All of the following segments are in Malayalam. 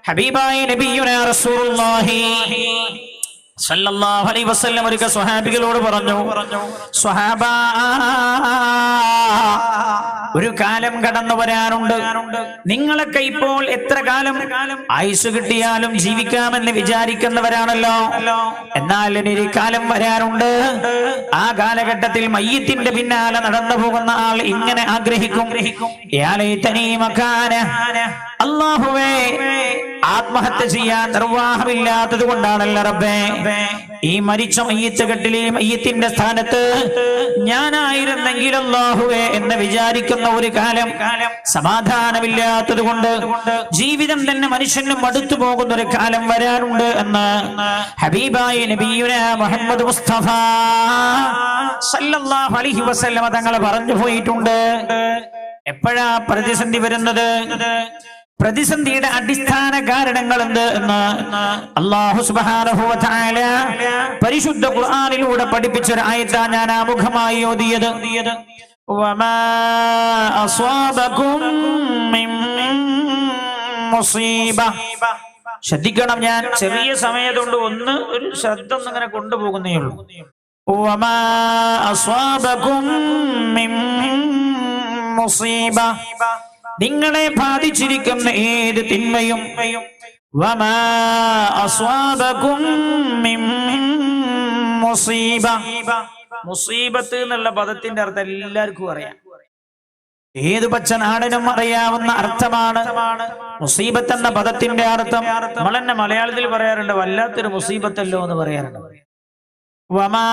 ഹബീബായ നബിയുനാ റസൂലുള്ളാഹി സല്ലല്ലാഹു അലൈഹി വസല്ലം ഒരു സ്വഹാബികളോട് പറഞ്ഞു, സ്വഹാബാ, ഒരു കാലം കടന്നു വരാനുണ്ട്. നിങ്ങളൊക്കെ ഇപ്പോൾ എത്ര കാലം ആയുസ് കിട്ടിയാലും ജീവിക്കാമെന്ന് വിചാരിക്കുന്നവരാണല്ലോ. എന്നാൽ ഇനി കാലം വരാനുണ്ട്. ആ കാലഘട്ടത്തിൽ മയ്യിത്തിന്റെ പിന്നാലെ നടന്നു പോകുന്ന ആൾ ഇങ്ങനെ ആഗ്രഹിക്കും, യാ ലൈതനീ മകാന, അല്ലാഹുവേ, ആത്മഹത്യ ചെയ്യാൻ നിർവാഹമില്ലാത്തത് കൊണ്ടാണല്ലോ റബ്ബേ ഈ മരിച്ച മയ്യിത്ത് കെട്ടിലെ മയ്യിത്തിന്റെ സ്ഥാനത്ത് ഞാനായിരുന്നെങ്കിൽ അല്ലാഹുവേ എന്ന് വിചാരിക്കുന്ന ഒരു കാലം, സമാധാനമില്ലാത്തത് കൊണ്ട് ജീവിതം തന്നെ മനുഷ്യന് മടുത്തു പോകുന്ന ഒരു കാലം വരാനുണ്ട് എന്ന് ഹബീബായ നബിയുനാ മുഹമ്മദ് മുസ്തഫ സല്ലല്ലാഹു അലൈഹി വസല്ലം തങ്ങൾ പറഞ്ഞു പോയിട്ടുണ്ട്. എപ്പോഴാ പ്രതിസന്ധി വരുന്നത്? പ്രതിസന്ധിയുടെ അടിസ്ഥാന കാരണങ്ങൾ എന്ത് എന്ന് അല്ലാഹു സുബ്ഹാനഹു വ തആല പരിശുദ്ധ ഖുർആനിലൂടെ പഠിപ്പിച്ചൊരു ആയത്താണ് ഞാൻ ആമുഖമായി ഓതിയത്. വമാ അസ്വാബകും മിൻ മുസീബ. ശ്രദ്ധിക്കണം, ഞാൻ ചെറിയ സമയത്തുകൊണ്ട് ഒരു ശബ്ദം അങ്ങനെ കൊണ്ടുപോകുന്നേ ഉള്ളൂ. വമാ അസ്വാബകും മിൻ മുസീബ, നിങ്ങളെ ബാധിച്ചിരിക്കുന്ന ഏത് തിന്മയും, വമാ അസ്വാബകും മിൻ മുസീബ. മുസീബത്ത് എന്നുള്ള പദത്തിന്റെ അർത്ഥം എല്ലാവർക്കും അറിയാം. ഏത് പച്ചനാടനും അറിയാവുന്ന അർത്ഥമാണ് മുസീബത്ത് എന്ന പദത്തിന്റെ അർത്ഥം. നമ്മൾ തന്നെ മലയാളത്തിൽ പറയാറുണ്ട്, വല്ലാത്തൊരു മുസീബത്തല്ലോ എന്ന് പറയാറുണ്ട്. വമാ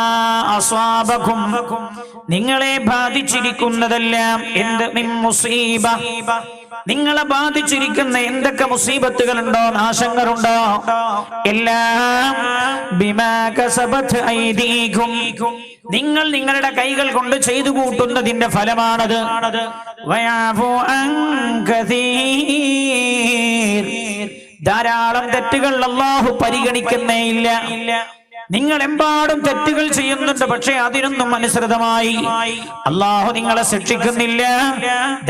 അസ്വാബകും, നിങ്ങളെ ബാധിച്ചിരിക്കുന്നതെല്ലാം എന്ത്? മിൻ മുസീബ, നിങ്ങളെ ബാധിച്ചിരിക്കുന്ന എന്തൊക്കെ മുസീബത്തുകളുണ്ടോ, നാശങ്ങളുണ്ടോ, എല്ലാം ബിമാ കസബത് ഐദീകും, നിങ്ങൾ നിങ്ങളുടെ കൈകൾ കൊണ്ട് ചെയ്തു കൂട്ടുന്നതിന്റെ ഫലമാണത്. വയഅഫു അൻ കസീർ, ധാരാളം തെറ്റുകൾ അല്ലാഹു പരിഗണിക്കുന്നേ ഇല്ല. നിങ്ങൾ എമ്പാടും തെറ്റുകൾ ചെയ്യുന്നുണ്ട്, പക്ഷെ അതിനൊന്നും അനുസൃതമായി അല്ലാഹു നിങ്ങളെ ശിക്ഷിക്കുന്നില്ല.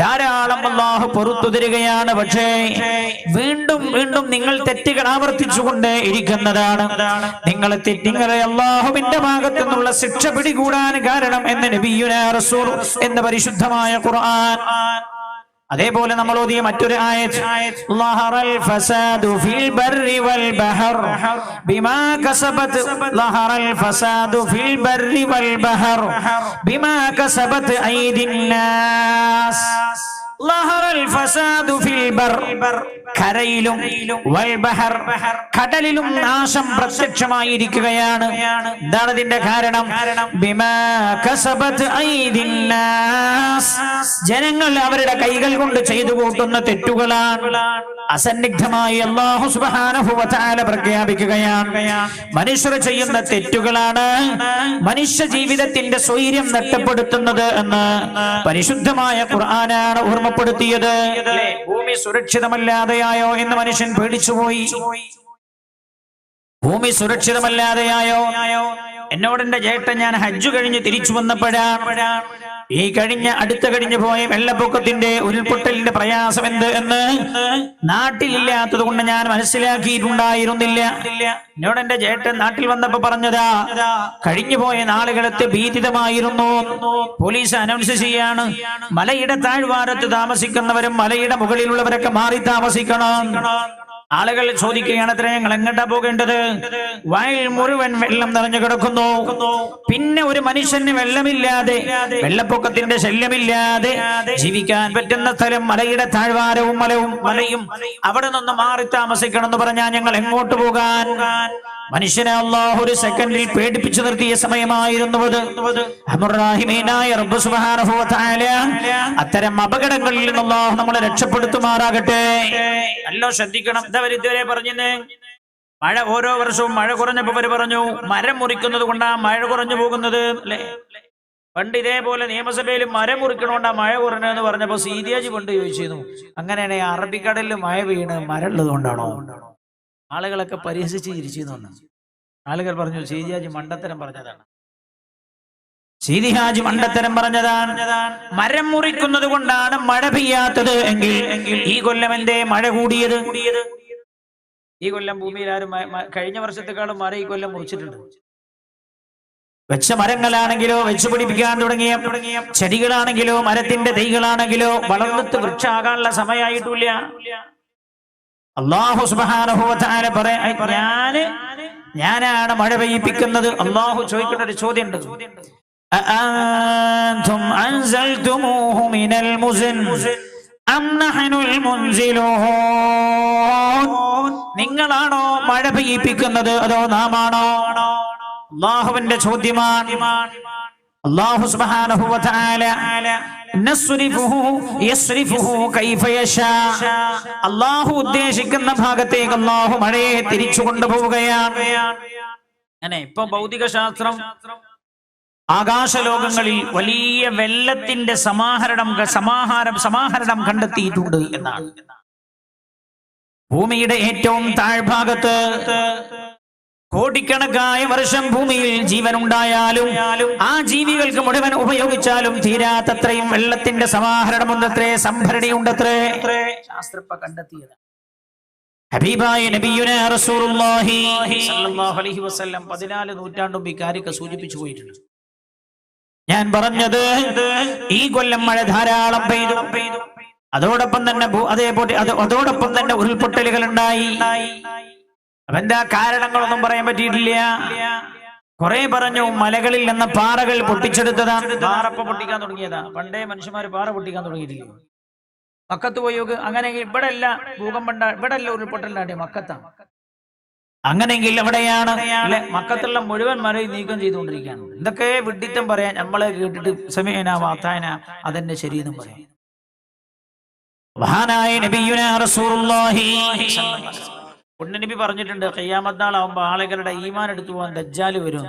ധാരാളം അല്ലാഹു പുറത്തു തരികയാണ്, പക്ഷേ വീണ്ടും വീണ്ടും നിങ്ങൾ തെറ്റുകൾ ആവർത്തിച്ചുകൊണ്ടേ ഇരിക്കുന്നതാണ്. നിങ്ങളെ അല്ലാഹുവിന്റെ ഭാഗത്തു നിന്നുള്ള ശിക്ഷ പിടികൂടാൻ കാരണം എന്ന് നബിയുനാ റസൂൽ എന്ന പരിശുദ്ധമായ ഖുർആൻ. അതേപോലെ നമ്മൾ ഓതിയ മറ്റൊരു ആയത്ത്, ലഹറൽ ഫസാദു ഫിൽ ബർരി വൽ ബഹർ ബിമാ കസബത്, ലഹറൽ ഫസാദു ഫിൽ ബർരി വൽ ബഹർ ബിമാ കസബത് ഐദിൻ നാസ്. ലഹറൽ ഫസാദു ഫിൽ ബർ, കരയിലും, വൽ ബഹർ, കടലിലും നാശം പ്രത്യക്ഷമായിരിക്കുകയാണ്. എന്താണ് ഇതിന്റെ കാരണം? ബിമാ കസബത് ഐദിൻ നാസ്, ജനങ്ങൾ അവരുടെ കൈകൾ കൊണ്ട് ചെയ്തു കൂട്ടുന്ന തെറ്റുകളാണ്. അസന്നിഗ്ധമായി അല്ലാഹു സുബ്ഹാനഹു വ തആല പ്രഖ്യാപിക്കുകയാണ്, മനുഷ്യർ ചെയ്യുന്ന തെറ്റുകളാണ് മനുഷ്യ ജീവിതത്തിന്റെ സ്വൈര്യം നഷ്ടപ്പെടുത്തുന്നത് എന്ന് പരിശുദ്ധമായ ഖുർആനാണ് ഓർമ്മപ്പെടുത്തിയത്. ഭൂമി സുരക്ഷിതമല്ലാതെയായോ എന്ന് മനുഷ്യൻ പേടിച്ചുപോയി. ഭൂമി സുരക്ഷിതമല്ലാതെയായോ? എന്നോട് എന്റെ ചേട്ടൻ, ഞാൻ ഹജ്ജ് കഴിഞ്ഞ് തിരിച്ചു വന്നപ്പോഴാണ് ഈ അടുത്ത കഴിഞ്ഞു പോയ വെള്ളപ്പൊക്കത്തിന്റെ ഉരുൾപൊട്ടലിന്റെ പ്രയാസം എന്ത് എന്ന് നാട്ടിലില്ലാത്തത് കൊണ്ട് ഞാൻ മനസ്സിലാക്കിയിട്ടുണ്ടായിരുന്നില്ല. എന്നോട് എന്റെ ചേട്ടൻ നാട്ടിൽ വന്നപ്പോ പറഞ്ഞതാ, കഴിഞ്ഞു പോയ നാളുകളത്തെ ഭീതിതമായിരുന്നു. പോലീസ് അനൗൺസ് ചെയ്യാണ്, മലയുടെ താഴ്വാരത്ത് താമസിക്കുന്നവരും മലയുടെ മുകളിലുള്ളവരൊക്കെ മാറി താമസിക്കണം. ആളുകൾ ചോദിക്കുകയാണ്, അത്ര ഞങ്ങൾ എങ്ങോട്ടാ പോകേണ്ടത്? വയൽ മുഴുവൻ വെള്ളം നിറഞ്ഞു കിടക്കുന്നു. പിന്നെ ഒരു മനുഷ്യന് വെള്ളമില്ലാതെ, വെള്ളപ്പൊക്കത്തിന്റെ ശല്യമില്ലാതെ ജീവിക്കാൻ പറ്റുന്ന സ്ഥലം മലയുടെ താഴ്വാരവും മലയും അവിടെ നിന്ന് മാറി താമസിക്കണം എന്ന് പറഞ്ഞാൽ ഞങ്ങൾ എങ്ങോട്ട് പോകാൻ? മനുഷ്യനെ അല്ലാഹു ഒരു സെക്കൻഡിൽ പേടിപ്പിച്ചു നിർത്തിയ സമയമായിരുന്നു അത്. റഹ്മാനായ റബ്ബ് സുബ്ഹാനഹു വ തആല അത്തരം അപകടങ്ങളിൽ നിന്ന് അല്ലാഹു നമ്മളെ രക്ഷപ്പെടുത്തുമാറാകട്ടെ. നല്ല ശ്രദ്ധിക്കണം. ഇതുവരെ പറഞ്ഞിരുന്നേ, മഴ ഓരോ വർഷവും മഴ കുറഞ്ഞപ്പോ അവര് പറഞ്ഞു മരം മുറിക്കുന്നത് കൊണ്ടാ മഴ കുറഞ്ഞു പോകുന്നത് അല്ലെ. പണ്ട് ഇതേപോലെ നിയമസഭയിൽ മരം മുറിക്കണോണ്ടാ മഴ കുറഞ്ഞതെന്ന് പറഞ്ഞപ്പോ സീരിയാജ് പണ്ട് ചോദിച്ചിരുന്നു, അങ്ങനെയാണെങ്കിൽ അറബിക്കടലിൽ മഴ വീണ് മരം ഉള്ളത് കൊണ്ടാണോ? ആളുകളൊക്കെ പരിഹസിച്ച് ചിരിച്ചിരുന്നു. ആളുകൾ പറഞ്ഞു സീരിയാജ് മണ്ടത്തരം പറഞ്ഞതാണ്, സീരിയാജ് മണ്ടത്തരം പറഞ്ഞതാണ്. മരം മുറിക്കുന്നത് കൊണ്ടാണ് മഴ പെയ്യാത്തത് എങ്കിൽ ഈ കൊല്ലം എന്തേ മഴ കൂടിയത്? ഈ കൊല്ലം ഭൂമിയിൽ ആരും കഴിഞ്ഞ വർഷത്തെക്കാളും മരം ഈ കൊല്ലം മുറിച്ചിട്ടുണ്ട്. വെച്ച മരങ്ങളാണെങ്കിലോ വെച്ചു പിടിപ്പിക്കാൻ തുടങ്ങിയ ചെടികളാണെങ്കിലോ മരത്തിന്റെ തൈകളാണെങ്കിലോ വളർന്നിട്ട് വൃക്ഷമാകാനുള്ള സമയമായിട്ടില്ല. അല്ലാഹു സുബ്ഹാനഹു വ തആല ഞാനാണ് മഴ പെയ്യിപ്പിക്കുന്നത്. അല്ലാഹു ചോദിക്കുന്ന ഒരു ചോദ്യമുണ്ട്, അഅൻതും അൻസൽതുമൂഹു മിനൽ മുസ്ൻ അം നഹ്നുൽ മുൻസിലൂൻ? നിങ്ങളാണോ മഴ പെയ്യിപ്പിക്കുന്നത് അതോ നാമാണോ? അല്ലാഹുവിന്റെ ചോദ്യമാണ്. അല്ലാഹു സുബ്ഹാനഹു വ തആല യസ്രിഫുഹു കൈഫ യശാ, അല്ലാഹു ഉദ്ദേശിക്കുന്ന ഭാഗത്തേക്ക് അല്ലാഹു മഴയെ തിരിച്ചു കൊണ്ടുപോവുകയാണ്. അങ്ങനെ ഇപ്പൊ ഭൗതിക ശാസ്ത്രം ആകാശലോകങ്ങളിൽ വലിയ വെള്ളത്തിന്റെ സമാഹരണം കണ്ടെത്തിയിട്ടുണ്ട് എന്നാണ്. ഭൂമിയുടെ ഏറ്റവും താഴ്ഭാഗത്ത് കോടിക്കണക്കായ വർഷം ഭൂമിയിൽ ജീവൻ ഉണ്ടായാലും ആ ജീവികൾക്ക് മുഴുവൻ ഉപയോഗിച്ചാലും തീരാത്തത്രയും വെള്ളത്തിന്റെ സമാഹരണമുണ്ടത്രേ, സംഭരണിയുണ്ടത്രേ. ശാസ്ത്രപ്പ കണ്ടെത്തിയത്. ഹബീബായ നബിയുനാ റസൂലുള്ളാഹി സ്വല്ലല്ലാഹു അലൈഹി വസല്ലം 14 നൂറ്റാണ്ടും ഇക്കാര്യത്തെ സൂചിപ്പിച്ചു പോയിട്ടുണ്ട്. ഞാൻ പറഞ്ഞത് ഈ കൊല്ലം മഴ ധാരാളം പെയ്തു. അതോടൊപ്പം തന്നെ ഉരുൾപൊട്ടലുകൾ ഉണ്ടായി. അതെന്താ കാരണങ്ങളൊന്നും പറയാൻ പറ്റിയിട്ടില്ല. കുറെ പറഞ്ഞു മലകളിൽ നിന്ന് പാറകൾ പൊട്ടിച്ചെടുത്തതാണ്. പാറപ്പ പൊട്ടിക്കാൻ തുടങ്ങിയതാ. പണ്ടേ മനുഷ്യന്മാര് പാറ പൊട്ടിക്കാൻ തുടങ്ങിയിട്ടില്ല. മക്കത്ത് പോയി അങ്ങനെയെങ്കിൽ ഇവിടെ അല്ല ഭൂകമ്പം, ഇവിടെ അല്ല ഉരുൾപൊട്ടലുണ്ടായ മക്കത്താണ്. അങ്ങനെയെങ്കിൽ എവിടെയാണ്? മക്കത്തുള്ള മുഴുവൻ മലയും നീക്കം ചെയ്തുകൊണ്ടിരിക്കുകയാണ്. ഇതൊക്കെ വിഡ്ഢിത്തം പറയാൻ നമ്മളെ കേട്ടിട്ട് സമയന വാത്തായന അതെന്നെ ശരിയെന്നും പറയാം. മഹാനായ നബിയുനാ റസൂലുള്ളാഹി നബി പറഞ്ഞിട്ടുണ്ട്, ഖിയാമത്ത് നാളാവുമ്പോ ആളുകളുടെ ഈമാൻ എടുത്തു പോകാൻ ദജ്ജാല് വരും.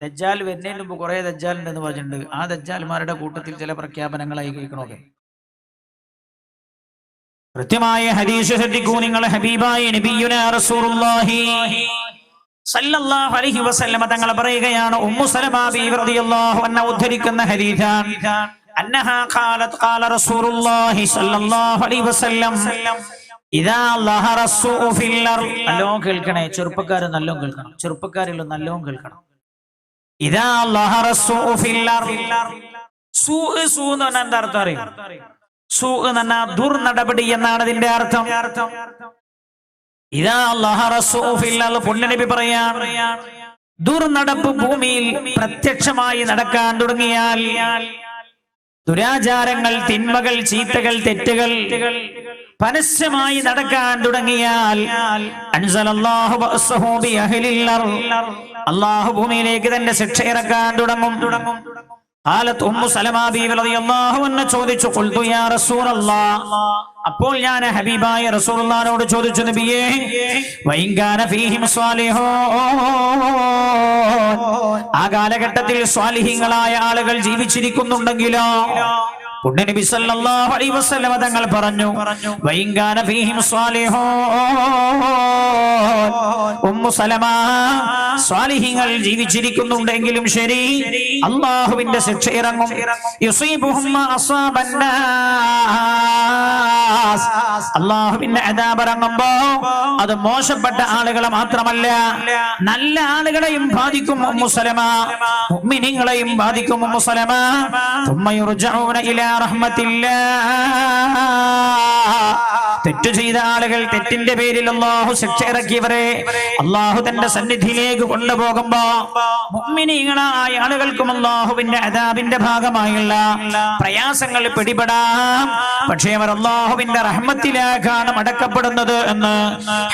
ദജ്ജാൽ വരുന്നതിന് മുമ്പ് കുറെ ദജ്ജാലുണ്ടെന്ന് പറഞ്ഞിട്ടുണ്ട്. ആ ദജ്ജാൽമാരുടെ കൂട്ടത്തിൽ ചില പ്രഖ്യാപനങ്ങളായി കേൾക്കണമൊക്കെ. കൃത്യമായ ഹദീസ് ശ്രദ്ധിക്കൂ നിങ്ങൾ. ഹബീബായ നബിയുനാ റസൂലുള്ളാഹി സല്ലല്ലാഹു അലൈഹി വസല്ലം തങ്ങൾ പറയുകയാണ്, ഉമ്മു സലമ ബിവി റളിയല്ലാഹു അൻഹ ഉദ്ധരിക്കുന്ന ഹദീസാണ്. അന്നഹാ ഖാലത് ഖാല റസൂലുള്ളാഹി സല്ലല്ലാഹു അലൈഹി വസല്ലം ഇദാ ലഹറ സൂഉ ഫിൽ അർദ്. നല്ലോണം കേൾക്കണേ ചെറുപ്പക്കാരെ, നല്ലോണം കേൾക്കണം. ചെറുപ്പക്കാരെല്ലോ നല്ലോണം കേൾക്കണം. ഇദാ ലഹറ സൂഉ ഫിൽ അർദ്. സൂഉ എന്ന് പറഞ്ഞാൽ എന്താ അർത്ഥം അറിയോ? സൂഉ എന്ന് പറഞ്ഞാൽ ദുർനടപടി എന്നാണ് അതിന്റെ അർത്ഥം. ഇദാ ലഹറ സൂഉ ഫിൽ അർദ്, പുണ്യനബി പറയാണ്, ദുർനടപ്പ് ഭൂമിയിൽ പ്രത്യക്ഷമായി നടക്കാൻ തുടങ്ങിയാൽ, ദുരാചാരങ്ങൾ, തിന്മകൾ, ചീത്തകൾ, തെറ്റുകൾ പരസ്യമായി നടക്കാൻ തുടങ്ങിയാൽ അൻസലല്ലാഹു ബഅസഹു ബിഅഹ്ലിൽ അർദ്, അല്ലാഹു ഭൂമിയിലേക്ക് തന്റെ ശിക്ഷ ഇറക്കാൻ തുടങ്ങും. ഖാലത്ത് ഉമ്മു സലമ ബിവി റളിയല്ലാഹു അൻഹ ചോദിച്ചു, ഖുൽതു യാ റസൂലല്ലാഹ്, അപ്പോൾ ഞാൻ ഹബീബായ റസൂലുള്ളാഹിനോട് ചോദിച്ചു, നബിയേ, വഇൻ കാന ഫീഹിം സ്വാലിഹൂൻ, ആ കാലഘട്ടത്തിൽ സ്വാലിഹീങ്ങളായ ആളുകൾ ജീവിച്ചിരിക്കുന്നുണ്ടെങ്കിലോ? പുണ്യനബി സല്ലല്ലാഹു അലൈഹി വസല്ലം തങ്ങൾ പറഞ്ഞു, വഇൻ കാന ഫീഹിം സ്വാലിഹൂൻ, ഉമ്മു സലമ, സ്വാലിഹീങ്ങൾ ജീവിച്ചിരിക്കുന്നുണ്ടെങ്കിലും ശരി, അല്ലാഹുവിന്റെ ശിക്ഷ ഇറങ്ങും. യുസീബുഹും മാ അസാബന്നാസ്, അല്ലാഹുവിന്റെ അദാബ് ഇറങ്ങുമ്പോ അത് മോശപ്പെട്ട ആളുകളെ മാത്രമല്ല നല്ല ആളുകളെയും ബാധിക്കും. ഉമ്മു സലമ, മുഅ്മിനീങ്ങളെയും ബാധിക്കും. ഉമ്മു സലമ ثم يرجعون إلى رحمة الله, തെറ്റു ചെയ്ത ആളുകൾ, തെറ്റിന്റെ പേരിൽ അല്ലാഹു ശിക്ഷ ഇറക്കിയവരെ അല്ലാഹു തന്റെ സന്നിധിയിലേക്ക് കൊണ്ടുപോകുമ്പോ മുഅ്മിനീങ്ങളായ ആളുകൾക്കും അല്ലാഹുവിന്റെ അദാബിന്റെ ഭാഗമായുള്ള പ്രയാസങ്ങൾ പിടിപെടാം. പക്ഷേ അവർ അല്ലാഹുവിന്റെ റഹ്മത്തിലേക്കാണ് മടക്കപ്പെടുന്നത് എന്ന്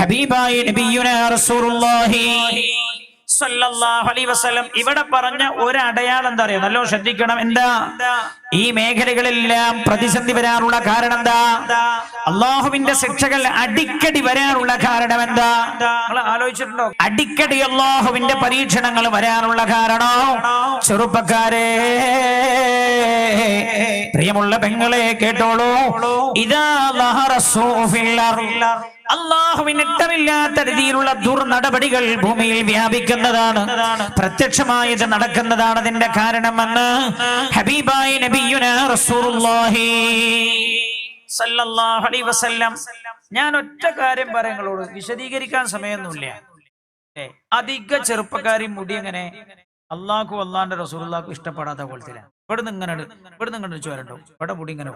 ഹബീബായ നബിയുനാ റസൂലുള്ളാഹി സല്ലല്ലാഹു അലൈഹി വസല്ലം ഇവിടെ പറഞ്ഞ ഒരു അടയാളം എന്താ അറിയോ? നല്ലോണം ശ്രദ്ധിക്കണം. എന്താ? ഈ മേഖലകളെല്ലാം പ്രതിസന്ധി വരാനുള്ള കാരണം എന്താ? അള്ളാഹുവിന്റെ ശിക്ഷകൾ അടിക്കടി വരാനുള്ള കാരണം എന്താ? നിങ്ങൾ ആലോചിച്ചിട്ടുണ്ടോ? അടിക്കടി അള്ളാഹുവിന്റെ പരീക്ഷണങ്ങൾ വരാനുള്ള കാരണോ? ചെറുപ്പക്കാരെ, പ്രിയമുള്ള പെങ്ങളെ കേട്ടോളൂ. ഇദാ ലഹറ സൂഉ ഫിൽ അർദ്, അല്ലാഹുവിന് ഇഷ്ടമില്ലാത്ത രീതിയിലുള്ള ദുർനടപടികൾ ഭൂമിയിൽ വ്യാപിക്കുന്നതാണ്, പ്രത്യക്ഷമായത് നടക്കുന്നതാണ് അതിന്റെ കാരണമെന്ന് ഹബീബായ നബിയുനാ റസൂലുള്ളാഹി സല്ലല്ലാഹു അലൈഹി വസല്ലം ഞാൻ ഒറ്റ കാര്യം പറയങ്ങളോട് വിശദീകരിക്കാൻ സമയമൊന്നുമില്ല. അധിക ചെറുപ്പക്കാരി മുടി എങ്ങനെ അള്ളാഹു അള്ളാന്റെ റസൂലുള്ളാഹു ഇഷ്ടപ്പെടാത്ത കോലത്തിലാണ്. ഇവിടുന്ന് ഇങ്ങനെ ചോരണ്ടോ, ഇവിടെ മുടി ഇങ്ങനെ.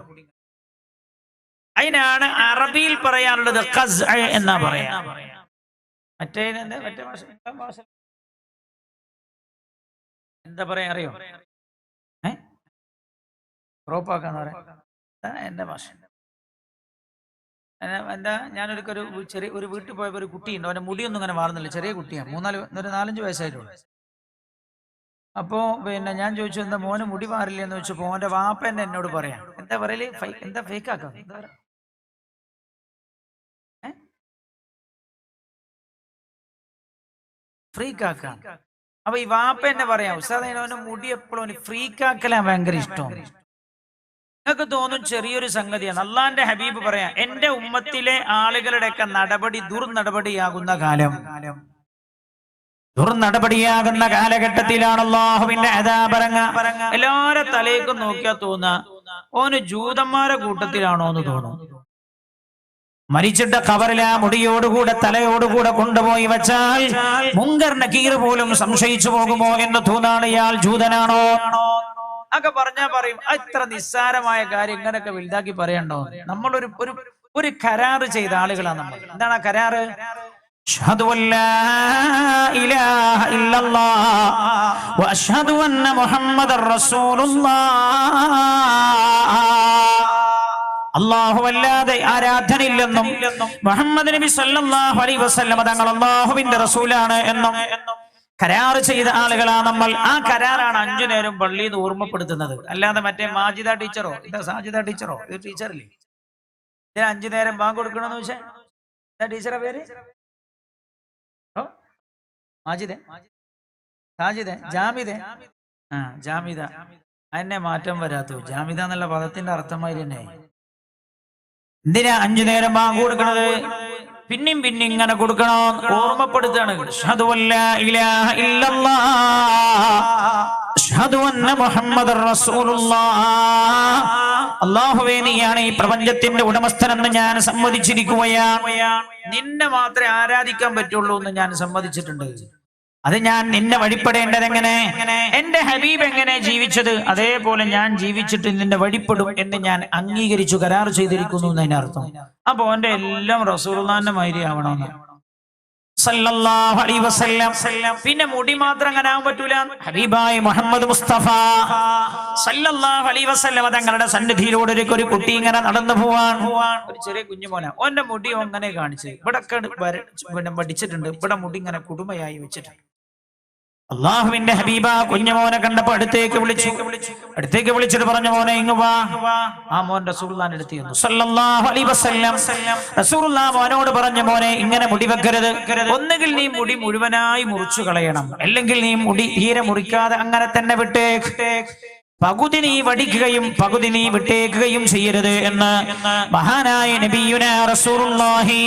അതിനാണ് അറബിയിൽ പറയാനുള്ളത് ഖസ് എന്നാ പറയാ. മറ്റേ ഭാഷ എന്താ പറയാ അറിയോ? ക്രോപ്പാക്കാന്ന് പറയാ എന്റെ ഭാഷ. എന്താ ഞാനൊരു ചെറിയ ഒരു വീട്ടിൽ പോയപ്പോ ഒരു കുട്ടിയുണ്ട്, അവന്റെ മുടിയൊന്നും ഇങ്ങനെ മാറുന്നില്ല, ചെറിയ കുട്ടിയാണ്, 4-5 വയസ്സായിട്ടുള്ളൂ. അപ്പോ പിന്നെ ഞാൻ ചോദിച്ചു എന്താ മോന് മുടി മാറില്ല എന്ന് ചോദിച്ചപ്പോ മോന്റെ വാപ്പ എന്നെ എന്നോട് പറയാം, എന്താ പറയല്, എന്താ ഫേക്ക് ആക്കാം, എന്താ പറയാ, ഫ്രീക്കാക്കാം. അപ്പൊ ഈ വാപ്പ എന്നെ പറയാം, ഉസ്താദേ അവന്റെ മുടി എപ്പോഴും ഫ്രീക്കാക്കലാ ഭയങ്കര ഇഷ്ടമാണ്. നിങ്ങൾക്ക് തോന്നും ചെറിയൊരു സംഗതിയാണ്. അള്ളാന്റെ ഹബീബ് പറയാം, എന്റെ ഉമ്മത്തിലെ ആളുകളുടെയൊക്കെ നടപടി ദുർനടപടിയാകുന്ന ദുർനടപടിയാകുന്ന കാലഘട്ടത്തിലാണ് അല്ലാഹുവിന്റെ അദാബ് ഇറങ്ങുക. എല്ലാവരുടെ തലേക്കും നോക്കിയാൽ തോന്നുക ഓന് ജൂതന്മാരെ കൂട്ടത്തിലാണോ എന്ന് തോന്നും. മരിച്ചിട്ട് ഖബറിൽ ആ മുടിയോടുകൂടെ തലയോടുകൂടെ കൊണ്ടുപോയി വെച്ചാൽ മുങ്കർ നകീർ പോലും സംശയിച്ചു പോകുമോ എന്ന് തോന്നാണ് ഇയാൾ ജൂതനാണോ ഒക്കെ പറഞ്ഞാൽ പറയും. ഇത്ര നിസ്സാരമായ കാര്യം ഇങ്ങനെയൊക്കെ വലുതാക്കി പറയണ്ടോ? നമ്മളൊരു ഒരു കരാറ് ചെയ്ത ആളുകളാണ് നമ്മൾ. എന്താണ് ആ കരാറ്? അഷ്ഹദു അല്ലാ ഇലാഹ ഇല്ലല്ലാഹ് വഅഷ്ഹദു അന്ന മുഹമ്മദർ റസൂലുള്ളാഹ്. അല്ലാഹു അല്ലാതെ ആരാധനയില്ലെന്നും മുഹമ്മദ് നബി സല്ലല്ലാഹു അലൈഹി വസല്ലം തങ്ങൾ അല്ലാഹുവിന്റെ റസൂലാണ് എന്നും കരാറ് ചെയ്ത ആളുകളാണ് നമ്മൾ. ആ കരാറാണ് 5 നേരം പള്ളിയിൽ നിന്ന് ഓർമ്മപ്പെടുത്തുന്നത്. അല്ലാതെ മറ്റേ മാജിദ ടീച്ചറോ സാജിദ ടീച്ചറോ ഇത് ടീച്ചറില്ലേ ഇതിന് 5 നേരം ബാങ്ക് കൊടുക്കണമെന്ന് വെച്ചാൽ എന്താ ടീച്ചറെ പേര്? മാജിദ, സാജിദ, ജാമിദ. ജാമിദ. അതിനെ മാറ്റം വരാത്തു. ജാമിദ എന്നുള്ള പദത്തിന്റെ അർത്ഥമായി തന്നെ. എന്തിനാ 5 നേരം ബാങ്ക് കൊടുക്കണത്? പിന്നെയും ഇങ്ങനെ കൊടുക്കണം, ഓർമ്മപ്പെടുത്താണ്. അഷ്ഹദു അല്ലാ ഇലാഹ ഇല്ലല്ലാഹ് അഷ്ഹദു അന്ന മുഹമ്മദർ റസൂലുള്ളാഹ്. അല്ലാഹുവേ നീയാണ് ഈ പ്രപഞ്ചത്തിന്റെ ഉടമസ്ഥനെന്ന് ഞാൻ സമ്മതിച്ചിരിക്കുകയാണ്. നിന്നെ മാത്രമേ ആരാധിക്കാൻ പറ്റുള്ളൂ എന്ന് ഞാൻ സമ്മതിച്ചിട്ടുണ്ട്. അത് ഞാൻ നിന്നെ വഴിപ്പെടേണ്ടത് എങ്ങനെ? എന്റെ ഹബീബ് എങ്ങനെ ജീവിച്ചത് അതേപോലെ ഞാൻ ജീവിച്ചിട്ട് നിന്നെ വഴിപ്പെടും എന്ന് ഞാൻ അംഗീകരിച്ചു, കരാർ ചെയ്തിരിക്കുന്നു എന്നതിനർത്ഥം. അപ്പൊ എന്റെ എല്ലാം റസൂലുള്ളാഹിന്റെ മാതിരി ആവണമെന്ന് സല്ലല്ലാഹു അലൈഹി വസല്ലം. പിന്നെ മുടി മാത്രം അങ്ങനെ ആവാൻ പറ്റൂല. ഹബീബായ മുഹമ്മദ് മുസ്തഫ സല്ലല്ലാഹു അലൈഹി വസല്ലം തങ്ങളുടെ സന്നിധിയിലൂടെ ഒരു കുട്ടി ഇങ്ങനെ നടന്നു പോവാൻ, ഒരു ചെറിയ കുഞ്ഞുമോന, ഓന്റെ മുടി അങ്ങനെ കാണിച്ച് ഇവിടെ പഠിച്ചിട്ടുണ്ട്, ഇവിടെ മുടി ഇങ്ങനെ കുടുമയായി വെച്ചിട്ടുണ്ട്. അള്ളാഹുവിന്റെ ഹബീബ കുഞ്ഞുമോനെ കണ്ടപ്പോ അടുത്തേക്ക് വിളിച്ചിട്ട് പറഞ്ഞു, മോനെ ഇങ്ങ് വാ. ആ മോൻ റസൂലുള്ളാഹിന്റെ അടുത്ത് ചെന്നു. സല്ലല്ലാഹു അലൈഹി വസല്ലം റസൂലുള്ളാഹി മോനോട് പറഞ്ഞു, മോനെ ഇങ്ങനെ മുടി വെക്കരുത്. ഒന്നുകിൽ നീ മുടി മുഴുവനായി മുറിച്ചു കളയണം, അല്ലെങ്കിൽ നീ മുടി തീരെ മുറിക്കാതെ അങ്ങനെ തന്നെ വിട്ടേക്ക്. പകുതി നീ വടിക്കുകയും പകുതി നീ വിട്ടേക്കുകയും ചെയ്യരുത് എന്ന് മഹാനായ നബിയുനാ റസൂലുള്ളാഹി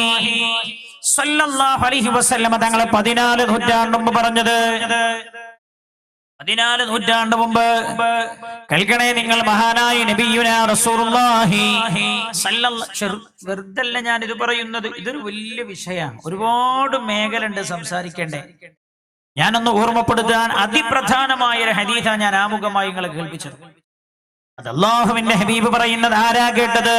സല്ലല്ലാഹു അലൈഹി വസല്ലം തങ്ങളെ 14 നൂറ്റാണ്ട് മുമ്പ് പറഞ്ഞത്. 14 നൂറ്റാണ്ട് മുമ്പ് കേൾക്കണേ നിങ്ങൾ, മഹാനായ നബിയുനാ റസൂലുള്ളാഹി വെറുതല്ല ഞാനിത് പറയുന്നത്. ഇതൊരു വലിയ വിഷയമാണ്, ഒരുപാട് മേഖല ഉണ്ട് സംസാരിക്കേണ്ടേ. ഞാനൊന്ന് ഓർമ്മപ്പെടുത്താൻ അതിപ്രധാനമായ ഒരു ഹദീസാണ് ഞാൻ ആമുഖമായി നിങ്ങളെ കേൾപ്പിച്ചത്. അത് അല്ലാഹുവിന്റെ ഹബീബ് പറയുന്നത് ആരാ കേട്ടത്?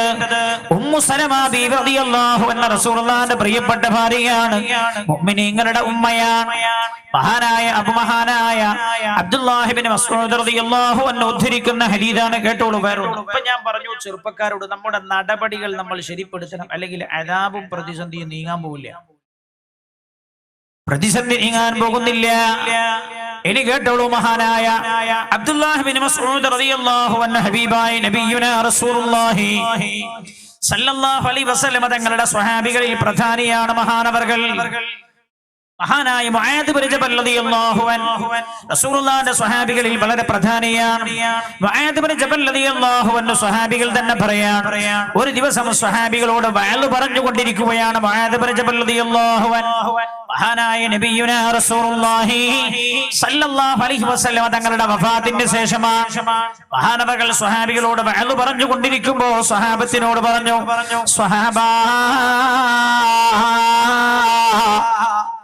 ഉമ്മു സലമ ബീവി റളിയല്ലാഹു അൻഹ റസൂലുള്ളാഹിന്റെ പ്രിയപ്പെട്ട ഭാര്യയാണ്, മുഅ്മിനീങ്ങളുടെ ഉമ്മയാണ്. മഹാനായ അബ്ദുല്ലാഹി ഇബ്നു മസ്ഊദ് റളിയല്ലാഹു അൻഹു ഉദ്ധരിക്കുന്ന ഹദീസാണ്. കേട്ടോളൂ. ഇപ്പൊ ഞാൻ പറഞ്ഞു ചെറുപ്പക്കാരോട്, നമ്മുടെ നടപടികൾ നമ്മൾ ശരിപ്പെടുത്തണം, അല്ലെങ്കിൽ അദാബും പ്രതിസന്ധിയും നീങ്ങാൻ പോവില്ല. പ്രതിസന്ധി നീങ്ങാൻ പോകുന്നില്ല. ഇനി കേട്ടോളൂ, മഹാനായ അബ്ദുല്ലാഹി ഇബ്നു മസ്ഊദ് റളിയല്ലാഹു അൻഹു ഹബീബായ നബിയുനാ റസൂലുള്ളാഹി സല്ലല്ലാഹു അലൈഹി വസല്ലം തങ്ങളുടെ സ്വഹാബികളിൽ പ്രധാനിയാണ് മഹാനവർകൾ. മഹാനായ മുആദ് ഇബ്നു ജബൽ റളിയല്ലാഹു അൻഹു റസൂലുള്ളാഹിന്റെ സ്വഹാബികളിൽ വളരെ പ്രധാനിയാണ്. മുആദ് ഇബ്നു ജബൽ റളിയല്ലാഹു അൻഹു സ്വഹാബികൾ തന്നെ പറയാൻ, ഒരു ദിവസം സ്വഹാബികളോട് വഅൽ പറഞ്ഞുകൊണ്ടിരിക്കുകയാണ് മുആദ് ഇബ്നു ജബൽ റളിയല്ലാഹു അൻഹു. മഹാനായ നബിയുനാ റസൂലുള്ളാഹി സ്വല്ലല്ലാഹു അലൈഹി വസല്ലം തങ്ങളുടെ വഫാത്തിന്റെ ശേഷമാണ് മഹാനവകൾ സ്വഹാബികളോട് വഅദ് പറഞ്ഞു കൊണ്ടിരിക്കുമ്പോൾ സ്വഹാബത്തിനോട് പറഞ്ഞു, സ്വഹാബാ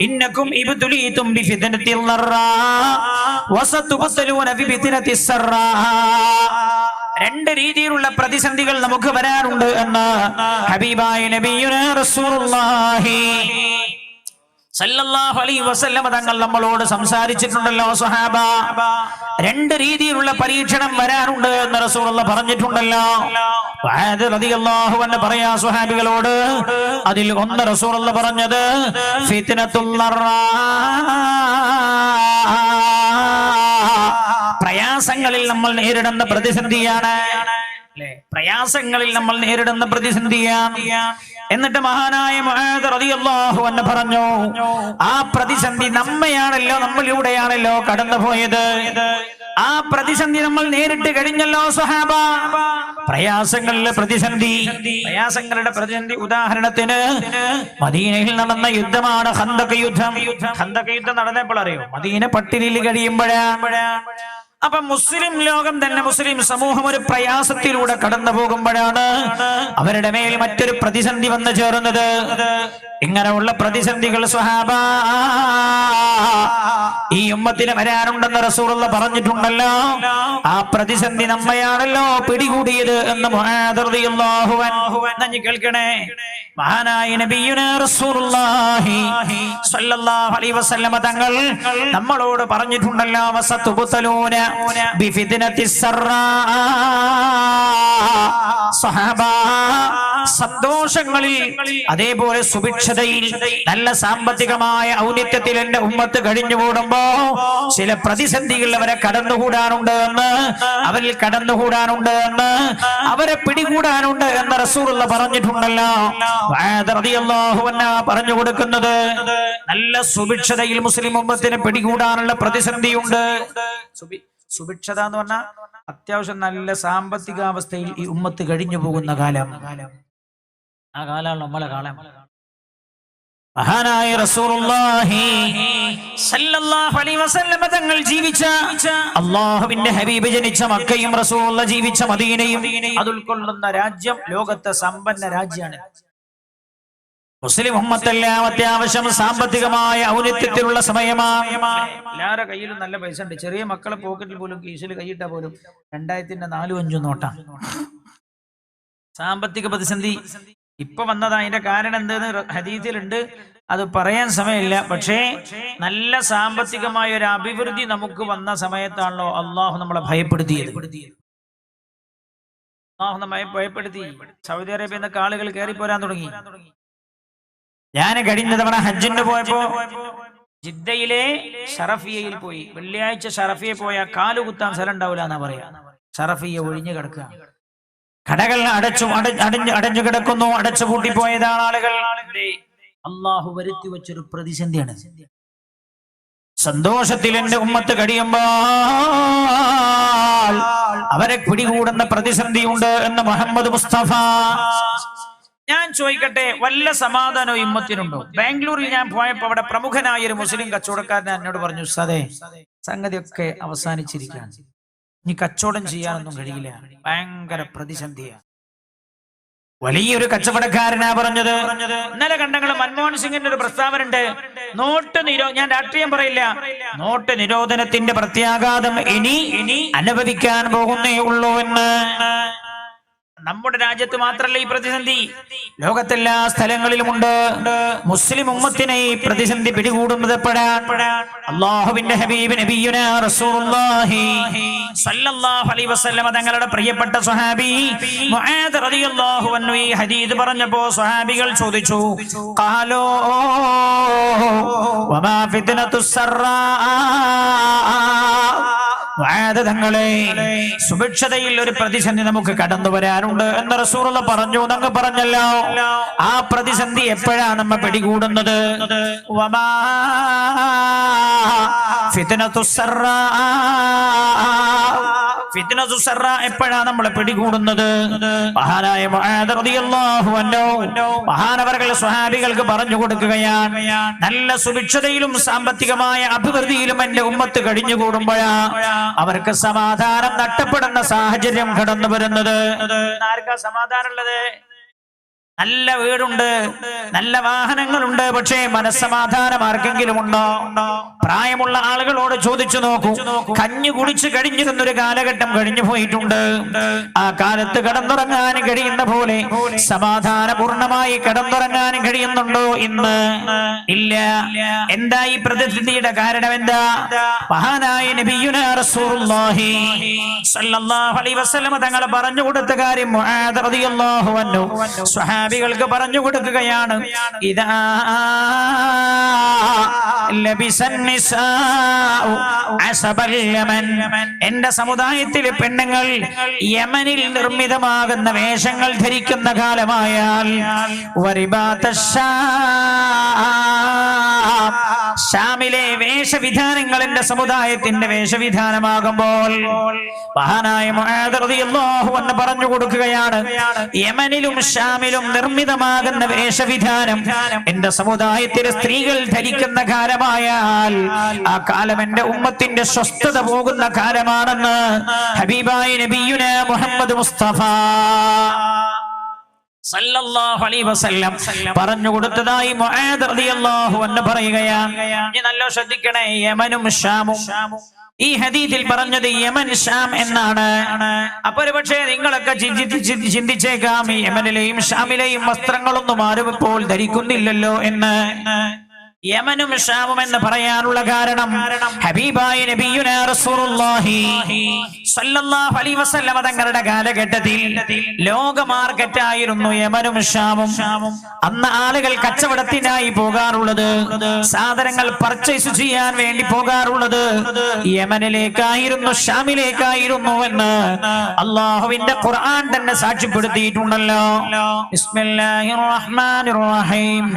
ഇന്നകും ഇബ്തുലീതും ബിഫിത്നത്തിൽ ദർറാ വസതുബ്തലൂന ബിഫിത്നത്തിസ് സർറാ. രണ്ട് രീതിയിലുള്ള പ്രതിസന്ധികൾ നമുക്ക് വരാറുണ്ട് എന്ന് ഹബീബായ നബിയുനാ റസൂലുള്ളാഹി സല്ലല്ലാഹു അലൈഹി വസല്ലം തങ്ങൾ നമ്മളോട് സംസാരിച്ചിട്ടുണ്ടല്ലോ സ്വഹാബ. രണ്ട് രീതിയിലുള്ള പരീക്ഷണം വരാറുണ്ട് എന്ന് റസൂലുള്ളാഹി പറഞ്ഞിട്ടുണ്ടല്ലോ. മുആദ് റളിയല്ലാഹു അൻഹു പറയാ സ്വഹാബികളോട്, അതിൽ ഒന്ന് റസൂലുള്ളാഹി പറഞ്ഞത് ഫിത്നത്തുൽ ദർറാ, പ്രയാസങ്ങളിൽ നമ്മൾ നേരിടുന്ന പ്രതിസന്ധിയാണ്. പ്രയാസങ്ങളിൽ നമ്മൾ നേരിടുന്ന പ്രതിസന്ധിയാണ്. എന്നിട്ട് മഹാനായ മുആദ് റളിയല്ലാഹു അൻഹു പറഞ്ഞു, ആ പ്രതിസന്ധി നമ്മയാണല്ലോ, നമ്മളിലൂടെയാണല്ലോ കടന്നുപോയത്. ആ പ്രതിസന്ധി നമ്മൾ നേരിട്ട് കഴിഞ്ഞല്ലോ സ്വഹാബ. പ്രയാസങ്ങളുടെ പ്രതിസന്ധി ഉദാഹരണത്തിന് മദീനയിൽ നടന്ന യുദ്ധമാണ് ഖന്തഖ് യുദ്ധം. ഖന്തഖ് യുദ്ധം നടന്നപ്പോൾ അറിയോ, മദീന പട്ടിണിയിൽ കഴിയുമ്പോഴാണ്. അപ്പൊ മുസ്ലിം ലോകം തന്നെ, മുസ്ലിം സമൂഹം ഒരു പ്രയാസത്തിലൂടെ കടന്നു പോകുമ്പോഴാണ് അവരുടെ മേൽ മറ്റൊരു പ്രതിസന്ധി വന്നു ചേർന്നത്. ഇങ്ങനെയുള്ള പ്രതിസന്ധികൾ സ്വഹാബ ഈ ഉമ്മത്തിന് വരാനുണ്ടെന്ന് റസൂലുള്ളാഹി പറഞ്ഞിട്ടുണ്ടല്ലോ. ആ പ്രതിസന്ധി നമ്മയാണല്ലോ പിടികൂടിയത് എന്ന് മുആദ് റളിയല്ലാഹു അൻഹു കേൾക്കണേ. മഹാനായ നബിയുനാ റസൂലുള്ളാഹി സ്വല്ലല്ലാഹു അലൈഹി വസല്ലം തങ്ങൾ നമ്മളോട് പറഞ്ഞിട്ടുണ്ടല്ലോ, വസതുബ്തലൂന ബിഫിത്നത്തിസ് സർറാ. സ്വഹാബ, സന്തോഷങ്ങളിൽ അതേപോലെ സുഭിക്ഷതയിൽ നല്ല സാമ്പത്തികമായ ഔന്നിത്യത്തിൽ എന്റെ ഉമ്മത്ത് കഴിഞ്ഞുകൂടുമ്പോ ചില പ്രതിസന്ധികൾ അവരെ കടന്നുകൂടാനുണ്ട് എന്ന്, അവരിൽ കടന്നുകൂടാനുണ്ട് എന്ന്, അവരെ പിടികൂടാനുണ്ട് എന്ന് റസൂലുള്ളാഹി പറഞ്ഞിട്ടുണ്ടല്ലോ. മുആദ് റളിയല്ലാഹു അൻഹു പറഞ്ഞു കൊടുക്കുന്നത്, നല്ല സുഭിക്ഷതയിൽ മുസ്ലിം ഉമ്മത്തിനെ പിടികൂടാനുള്ള പ്രതിസന്ധിയുണ്ട്. സുഭിക്ഷത എന്ന് പറഞ്ഞാൽ അത്യാവശ്യം നല്ല സാമ്പത്തികാവസ്ഥയിൽ ഈ ഉമ്മത്ത് കഴിഞ്ഞു പോകുന്ന കാലം. ആ കാലമാണ് നമ്മളെ കാലം. മഹാനായ റസൂലുള്ളാഹി സല്ലല്ലാഹു അലൈഹി വസല്ലം തങ്ങൾ ജീവിച്ച, അല്ലാഹുവിന്റെ ഹബീബ് ജനിച്ച മക്കയും റസൂലുള്ളാഹി ജീവിച്ച മദീനയും അത് ഉൾക്കൊള്ളുന്ന രാജ്യം ലോകത്തെ സമ്പന്ന രാജ്യമാണ്. മുസ്ലിം ഉമ്മത്തെല്ലാം അത്യാവശ്യം സാമ്പത്തികമായ ഔന്നിത്യത്തിലുള്ള സമയമാണ്. എല്ലാവരുടെ കയ്യിലും നല്ല പൈസ ഉണ്ട്. ചെറിയ മക്കളെ പോക്കറ്റിൽ പോലും, കീശിൽ കൈയിട്ടാ പോലും 2000-ന്റെ 4-5 നോട്ടാ. സാമ്പത്തിക പ്രതിസന്ധി ഇപ്പൊ വന്നതാ. അതിന്റെ കാരണം എന്തെന്ന് ഹദീസിലുണ്ട്, അത് പറയാൻ സമയമില്ല. പക്ഷേ നല്ല സാമ്പത്തികമായ ഒരു അഭിവൃദ്ധി നമുക്ക് വന്ന സമയത്താണല്ലോ അള്ളാഹു നമ്മളെ ഭയപ്പെടുത്തിയത്. അള്ളാഹു നമ്മെ ഭയപ്പെടുത്തി. സൗദി അറേബ്യയിൽ നിന്നൊക്കെ ആളുകൾ കയറി പോരാൻ തുടങ്ങി. ഞാൻ കഴിഞ്ഞ തവണ ഹജ്ജിന് പോയപ്പോ ജിദ്ദയിലെ ഷറഫിയയിൽ പോയി. വെള്ളിയാഴ്ച ഷറഫിയെ പോയാൽ കാലുകുത്താൻ സ്ഥലം ഉണ്ടാവില്ല എന്നാ പറയാ. ഷറഫിയ ഒഴിഞ്ഞു കിടക്കുക, കടകൾ അടഞ്ഞു കിടക്കുന്നു, അടച്ചു പൂട്ടിപ്പോയതാണ് ആളുകൾ. അള്ളാഹു വരുത്തി വെച്ചൊരു പ്രതിസന്ധിയാണ്. സന്തോഷത്തിൽ എന്റെ ഉമ്മത്ത് കഴിയുമ്പോൾ അവരെ പിടികൂടുന്ന പ്രതിസന്ധിയുണ്ട് എന്ന് മുഹമ്മദ് മുസ്തഫ. ഞാൻ ചോദിക്കട്ടെ, വല്ല സമാധാനവും ഇമ്മത്തിനുണ്ടോ? ബാംഗ്ലൂരിൽ ഞാൻ പോയപ്പോ അവിടെ പ്രമുഖനായ ഒരു മുസ്ലിം കച്ചവടക്കാരൻ എന്നോട് പറഞ്ഞു, ഉസ്താദേ സംഗതിയൊക്കെ അവസാനിച്ചിരിക്കുകയാണ്, ഇനി കച്ചവടം ചെയ്യാനൊന്നും കഴിയില്ല, ഭയങ്കര പ്രതിസന്ധിയാണ്. വലിയൊരു കച്ചവടക്കാരനാ പറഞ്ഞത്. ഇന്നലെ കണ്ടങ്ങൾ മൻമോഹൻ സിംഗിന്റെ ഒരു പ്രസ്താവന ഉണ്ട്, നോട്ട് ഞാൻ രാഷ്ട്രീയം പറയില്ല, നോട്ട് നിരോധനത്തിന്റെ പ്രത്യാഘാതം ഇനി അനുഭവിക്കാൻ പോകുന്നേ ഉള്ളൂ എന്ന്. നമ്മുടെ രാജ്യത്ത് മാത്രമല്ല ഈ പ്രതിസന്ധി, ലോകത്തെല്ലാ സ്ഥലങ്ങളിലുമുണ്ട്. മുസ്ലിം ഉമ്മത്തിനെ ഈ പ്രതിസന്ധി പിടികൂടുന്നത് എപ്പോഴാണ്? അല്ലാഹുവിന്റെ ഹബീബ് നബിയുനാ റസൂലുള്ളാഹി സ്വല്ലല്ലാഹു അലൈഹി വസല്ലം തങ്ങളുടെ പ്രിയപ്പെട്ട സ്വഹാബി മുആദ് റളിയല്ലാഹു അൻഹു ഈ ഹദീസ് പറഞ്ഞപ്പോൾ സ്വഹാബികൾ ചോദിച്ചു, ഖാലോ വമാ ഫിത്നത്തുസ് സർറാ. തങ്ങളെ, സുഭിക്ഷതയിൽ ഒരു പ്രതിസന്ധി നമുക്ക് കടന്നു വരാനുണ്ട് എന്ന് റസൂലുള്ളാഹി പറഞ്ഞു. അങ്ങ് പറഞ്ഞല്ലോ, ആ പ്രതിസന്ധി എപ്പോഴാണ് നമ്മെ പിടികൂടുന്നത്? വമാ ഫിത്നത്തുസ് സർറാ, ഫിത്നതു സറ എപ്പോഴാ നമ്മളെ പിടികൂടുന്നത്? മഹാനായ മുആദ് റളിയല്ലാഹു അൻഹു മഹാനവർകൾ സ്വഹാബികൾക്ക് പറഞ്ഞു കൊടുക്കുകയാണ്, നല്ല സുഭിക്ഷതയിലും സാമ്പത്തികമായ അഭിവൃദ്ധിയിലും എന്റെ ഉമ്മത്ത് കഴിഞ്ഞുകൂടുമ്പോഴാ അവർക്ക് സമാധാനം നഷ്ടപ്പെടുന്ന സാഹചര്യം കടന്നു വരുന്നത്. ആർക്കാ സമാധാനം ഉള്ളത്? നല്ല വീടുണ്ട്, നല്ല വാഹനങ്ങളുണ്ട്, പക്ഷേ മനസ്സമാധാനം ആർക്കെങ്കിലും ഉണ്ടോ? പ്രായമുള്ള ആളുകളോട് ചോദിച്ചു നോക്കൂ. കഞ്ഞി കുടിച്ച് കഴിഞ്ഞിരുന്നൊരു കാലഘട്ടം കഴിഞ്ഞു പോയിട്ടുണ്ട്. ആ കാലത്ത് കടന്നുറങ്ങാൻ കഴിയുന്ന പോലെ സമാധാനപൂർണമായി കടന്നുറങ്ങാൻ കഴിയുന്നുണ്ടോ ഇന്ന്? ഇല്ല. എന്താ ഈ പ്രതിസന്ധിയുടെ കാരണം? എന്താ? മഹാനായ നബിയുനാ റസൂലുള്ളാഹി സ്വല്ലല്ലാഹു അലൈഹി വസല്ലം തങ്ങൾ പറഞ്ഞു കൊടുത്ത കാര്യം മുആദ് റളിയല്ലാഹു അൻഹു സ്വഹാബികൾക്ക് പറഞ്ഞു കൊടുക്കുകയാണ്. ഇദാ ലബിസൻ നിസാഉ അസബൽ യമൻ, എന്റെ സമുദായത്തിലെ പെണ്ണുങ്ങൾ യമനിൽ നിർമ്മിതമാകുന്ന വേഷങ്ങൾ ധരിക്കുന്ന കാലമായാൽ, ഷാമിലെ വേഷവിധാനങ്ങൾ എന്റെ സമുദായത്തിന്റെ വേഷവിധാനമാകുമ്പോൾ മഹാനായ മുആദ് റളിയല്ലാഹു അൻഹു പറഞ്ഞു കൊടുക്കുകയാണ്, യമനിലും ഷാമിലും നിർമ്മിതമാകുന്ന വേഷവിധാനം എന്റെ സമുദായത്തിലെ സ്ത്രീകൾ ധരിക്കുന്ന കാലമായാൽ ആ കാലം എന്റെ ഉമ്മത്തിന്റെ സ്വസ്ഥത പോകുന്ന കാലമാണെന്ന് ഹബീബായ നബിയുനാ മുഹമ്മദ് മുസ്തഫ സല്ലല്ലാഹു അലൈഹി വസല്ലം പറഞ്ഞു കൊടുത്തതായി മുആദ് റളിയല്ലാഹു അൻഹു പറയുകയാണ്. ഇനി നല്ല ശ്രദ്ധിക്കണേ, യമനും ഷാമും ഈ ഹദീസിൽ പറഞ്ഞത് യമൻ ഷാം എന്നാണ്. അപ്പൊ ഒരു പക്ഷേ നിങ്ങളൊക്കെ ചിന്തിച്ചേക്കാം, ഈ യമനിലെയും ഷാമിലെയും വസ്ത്രങ്ങളൊന്നും ആരും ഇപ്പോൾ ധരിക്കുന്നില്ലല്ലോ എന്ന്. യമനും ഷാമും എന്ന് പറയാനുള്ള കാരണം ഹബീബായ നബിയുനാ റസൂലുള്ളാഹി സ്വല്ലല്ലാഹു അലൈഹി വസല്ലം തങ്ങളുടെ കാലഘട്ടത്തിൽ ലോക മാർക്കറ്റ് ആയിരുന്നു യമനും ഷാമും. അന്ന് ആളുകൾ കച്ചവടത്തിനായി പോകാറുള്ളത്, സാധനങ്ങൾ പർച്ചേസ് ചെയ്യാൻ വേണ്ടി പോകാറുള്ളത് യമനിലേക്കായിരുന്നു, ഷാമിലേക്കായിരുന്നു എന്ന് അല്ലാഹുവിന്റെ ഖുർആൻ തന്നെ സാക്ഷ്യപ്പെടുത്തിയിട്ടുണ്ടല്ലോ. ബിസ്മില്ലാഹിർ റഹ്മാനിർ റഹീം.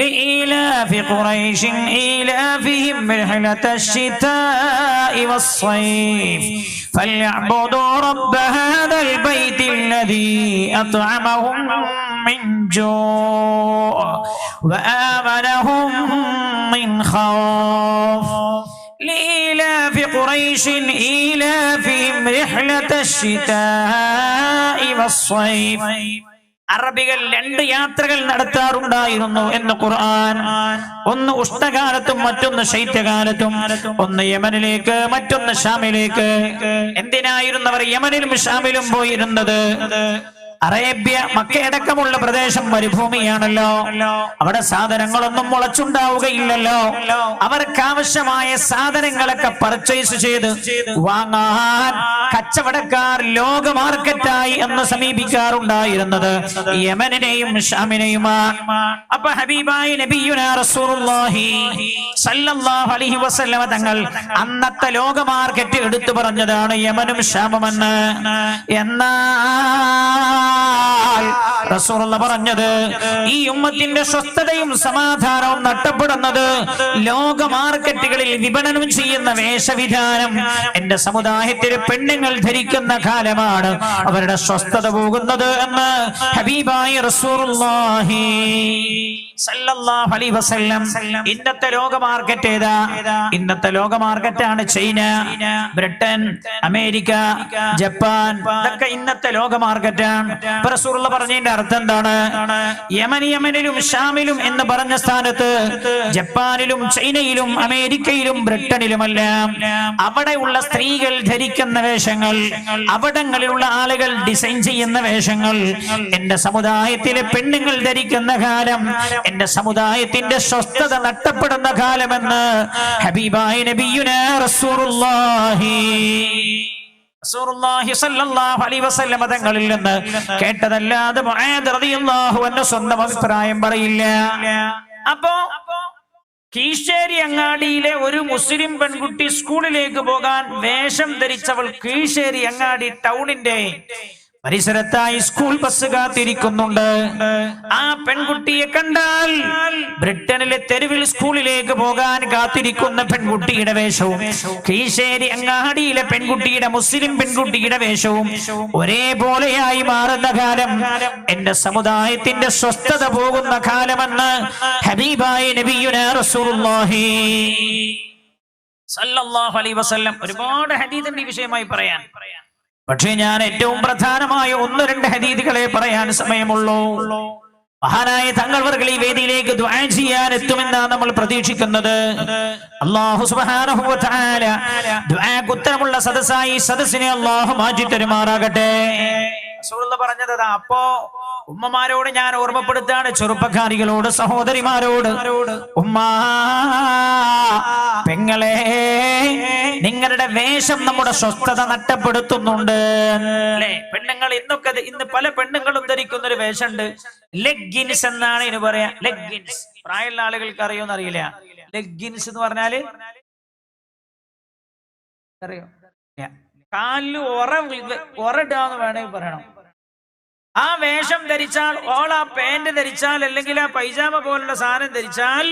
ലീലാഫി قريش إيلافهم رحلة الشتاء والصيف فليعبدوا رب هذا البيت الذي أطعمهم من جوع وآمنهم من خوف لإيلاف قريش إيلافهم رحلة الشتاء والصيف. അറബികൾ 2 യാത്രകൾ നടത്താറുണ്ടായിരുന്നു എന്ന് ഖുർആൻ. ഒന്ന് ഉഷ്ണകാലത്തും മറ്റൊന്ന് ശൈത്യകാലത്തും. ഒന്ന് യമനിലേക്ക്, മറ്റൊന്ന് ഷാമിലേക്ക്. എന്തിനായിരുന്നു അവർ യമനിലും ഷാമിലും പോയിരുന്നത്? അറേബ്യ, മക്കയടക്കമുള്ള പ്രദേശം മരുഭൂമിയാണല്ലോ. അവിടെ സാധനങ്ങളൊന്നും മുളച്ചുണ്ടാവുകയില്ലല്ലോ. അവർക്ക് ആവശ്യമായ സാധനങ്ങളൊക്കെ പർച്ചേസ് ചെയ്ത് വാങ്ങാൻ കച്ചവടക്കാർ ലോക മാർക്കറ്റായി എന്ന് സമീപിക്കാറുണ്ടായിരുന്നത് യമനിനെയും ഷാമിനെയുമാണ്. അപ്പൊ ഹബീബായ നബിയുനാ റസൂലുള്ളാഹി സല്ലല്ലാഹു അലൈഹി വസല്ലം തങ്ങൾ അന്നത്തെ ലോക മാർക്കറ്റ് എടുത്തു പറഞ്ഞതാണ് യമനും ഷാമുമെന്ന്. റസൂലുള്ളാഹി പറഞ്ഞത്, ഈ ഉമ്മത്തിന്റെ സ്വസ്ഥതയും സമാധാനവും നഷ്ടപ്പെടുന്നത് ലോക മാർക്കറ്റുകളിൽ വിപണനം ചെയ്യുന്ന വേഷവിധാനം എന്റെ സമുദായത്തിലെ പെണ്ണുങ്ങൾ ധരിക്കുന്ന കാലമാണ് അവരുടെ സ്വസ്ഥത പോകുന്നത് എന്ന് ഹബീബായ റസൂലുള്ളാഹി സല്ലല്ലാഹു അലൈഹി വസല്ലം. ഇന്നത്തെ ലോക മാർക്കറ്റ് ഏതാ? ഇന്നത്തെ ലോക മാർക്കറ്റാണ് ചൈന, ബ്രിട്ടൻ, അമേരിക്ക, ജപ്പാൻ. ഇതൊക്കെ ഇന്നത്തെ ലോക മാർക്കറ്റാണ്. റസൂലുള്ളാഹി പറഞ്ഞതിന്റെ അർത്ഥം എന്താണ്? യമനിലും ഷാമിലും എന്ന് പറഞ്ഞ സ്ഥാനത്ത് ജപ്പാനിലും ചൈനയിലും അമേരിക്കയിലും ബ്രിട്ടനിലുമെല്ലാം അവിടെയുള്ള സ്ത്രീകൾ ധരിക്കുന്ന വേഷങ്ങൾ, അവിടങ്ങളിലുള്ള ആളുകൾ ഡിസൈൻ ചെയ്യുന്ന വേഷങ്ങൾ എന്റെ സമുദായത്തിലെ പെണ്ണുങ്ങൾ ധരിക്കുന്ന കാലം എന്റെ സമുദായത്തിന്റെ സ്വസ്ഥത നഷ്ടപ്പെടുന്ന കാലമെന്ന് ഹബീബായ നബിയുനാ റസൂലുള്ളാഹി റസൂലുള്ളാഹി സ്വല്ലല്ലാഹു അലൈഹി വസല്ലം തങ്ങളിൽ നിന്ന് കേട്ടതല്ലാതെ മുആദ് റളിയല്ലാഹു അൻഹു സ്വന്തം അഭിപ്രായം പറയില്ല. അപ്പോ കീശേരി അങ്ങാടിയിലെ ഒരു മുസ്ലിം പെൺകുട്ടി സ്കൂളിലേക്ക് പോകാൻ വേഷം ധരിച്ചവൾ കീശേരി അങ്ങാടി ടൗണിന്റെ പരിസരത്തായി സ്കൂൾ ബസ് കാത്തിരിക്കുന്നുണ്ട്. ആ പെൺകുട്ടിയെ കണ്ടാൽ ബ്രിട്ടനിലെ തെരുവിൽ സ്കൂളിലേക്ക് പോകാൻ കാത്തിരിക്കുന്ന പെൺകുട്ടിയുടെ വേഷവും കീശേരി അങ്ങാടിയിലെ പെൺകുട്ടിയുടെ, മുസ്ലിം പെൺകുട്ടിയുടെ വേഷവും ഒരേപോലെയായി മാറുന്ന കാലം എന്റെ സമുദായത്തിന്റെ സ്വസ്ഥത പോകുന്ന കാലമെന്ന് ഹബീബായ നബിയുനാ റസൂലുള്ളാഹി സല്ലല്ലാഹു അലൈഹി വസല്ലം. ഒരുപാട് ഹദീസിന്റെ വിഷയമായി പറയാൻ, പക്ഷേ ഞാൻ ഏറ്റവും പ്രധാനമായ 1-2 ഹദീസുകളെ പറയാൻ സമയമുള്ളൂ. മഹാനായ തങ്ങൾ വർഗ്ഗ ഈ വേദിയിലേക്ക് ദുആ ചെയ്യാൻ എത്തുമെന്നാണ് നമ്മൾ പ്രതീക്ഷിക്കുന്നത്. അല്ലാഹു സുബ്ഹാനഹു വ തആല ദുആക്ക് ഉത്തരമുള്ള സദസ്സായി സദസ്സിനെ അല്ലാഹു മാറ്റി തരുമാറാകട്ടെ. റസൂലുള്ളാഹി പറഞ്ഞത് അപ്പോ ഉമ്മമാരോട് ഞാൻ ഓർമ്മപ്പെടുത്താണ്, ചെറുപ്പക്കാരികളോട്, സഹോദരിമാരോട്, ഉമ്മാ പെങ്ങളെ, നിങ്ങളുടെ വേഷം നമ്മുടെ സ്വസ്ഥത നഷ്ടപ്പെടുത്തുന്നുണ്ട് അല്ലേ? പെണ്ണുങ്ങൾ ഇന്ന് പല പെണ്ണുങ്ങളും ധരിക്കുന്ന ഒരു വേഷമുണ്ട്, ലെഗിൻസ് എന്നാണ് ഇതിന് പറയാ. ലെഗിൻസ് പ്രായമുള്ള ആളുകൾക്ക് അറിയോന്ന് അറിയില്ല. ലെഗിൻസ് എന്ന് പറഞ്ഞാല് അറിയോ? കാലില് ഒറയിടാന്ന് വേണമെങ്കിൽ പറയണം. ആ വേഷം ധരിച്ചാൽ, ഓൾ ആ പാന്റ് ധരിച്ചാൽ, അല്ലെങ്കിൽ ആ പൈജാമ പോലുള്ള സാധനം ധരിച്ചാൽ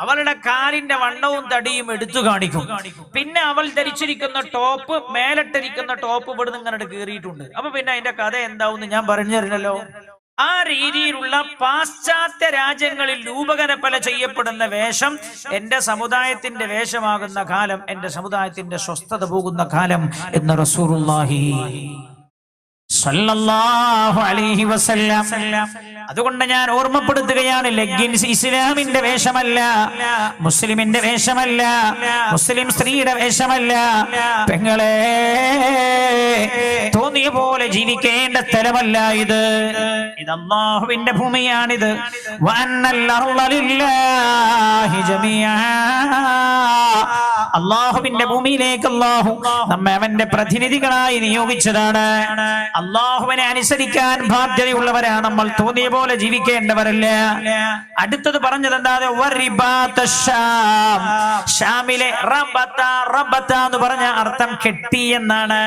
അവളുടെ കാലിന്റെ വണ്ണവും തടിയും എടുത്തു കാണിക്കും. പിന്നെ അവൾ ധരിച്ചിരിക്കുന്ന ടോപ്പ്, മേലിട്ടിരിക്കുന്ന ടോപ്പ് ഇവിടുന്ന് ഇങ്ങനെ കീറിയിട്ടുണ്ട്. അപ്പൊ പിന്നെ അതിന്റെ കഥ എന്താവും ഞാൻ പറഞ്ഞു തരുന്നല്ലോ. ആ രീതിയിലുള്ള പാശ്ചാത്യ രാജ്യങ്ങളിൽ രൂപകൽപ്പന ചെയ്യപ്പെടുന്ന വേഷം എന്റെ സമുദായത്തിന്റെ വേഷമാകുന്ന കാലം, എന്റെ സമുദായത്തിന്റെ സ്വസ്ഥത പോകുന്ന കാലം എന്ന് റസൂലുള്ളാഹി സല്ലല്ലാഹു അലൈഹി വസല്ലം. അതുകൊണ്ട് ഞാൻ ഓർമ്മപ്പെടുത്തുകയാണ്, ലെഗിൻസ് ഇസ്ലാമിന്റെ വേഷമല്ല, മുസ്ലിമിന്റെ വേഷമല്ല, മുസ്ലിം സ്ത്രീയുടെ വേഷമല്ല. പെങ്ങളെ, തോന്നിയ പോലെ ജീവിക്കേണ്ട സ്ഥലമല്ല ഇത്. ഇത് അല്ലാഹുവിന്റെ ഭൂമിയാണിത്. വഅന്നൽ അർള ലില്ലാഹി ജമീഅ. അല്ലാഹുവിന്റെ ഭൂമിയിലേക്ക് അല്ലാഹു നമ്മെ അവന്റെ പ്രതിനിധികളായി നിയോഗിച്ചതാണ്. അല്ലാഹുവിനെ അനുസരിക്കാൻ ബാധ്യതയുള്ളവരാണ് നമ്മൾ, തോന്നിയ പോലെ ജീവിക്കേണ്ടവരല്ല. അടുത്തത് പറഞ്ഞത് എന്താ? ഷാമിലെ റബത്ത എന്ന് പറഞ്ഞ അർത്ഥം കെട്ടി എന്നാണ്.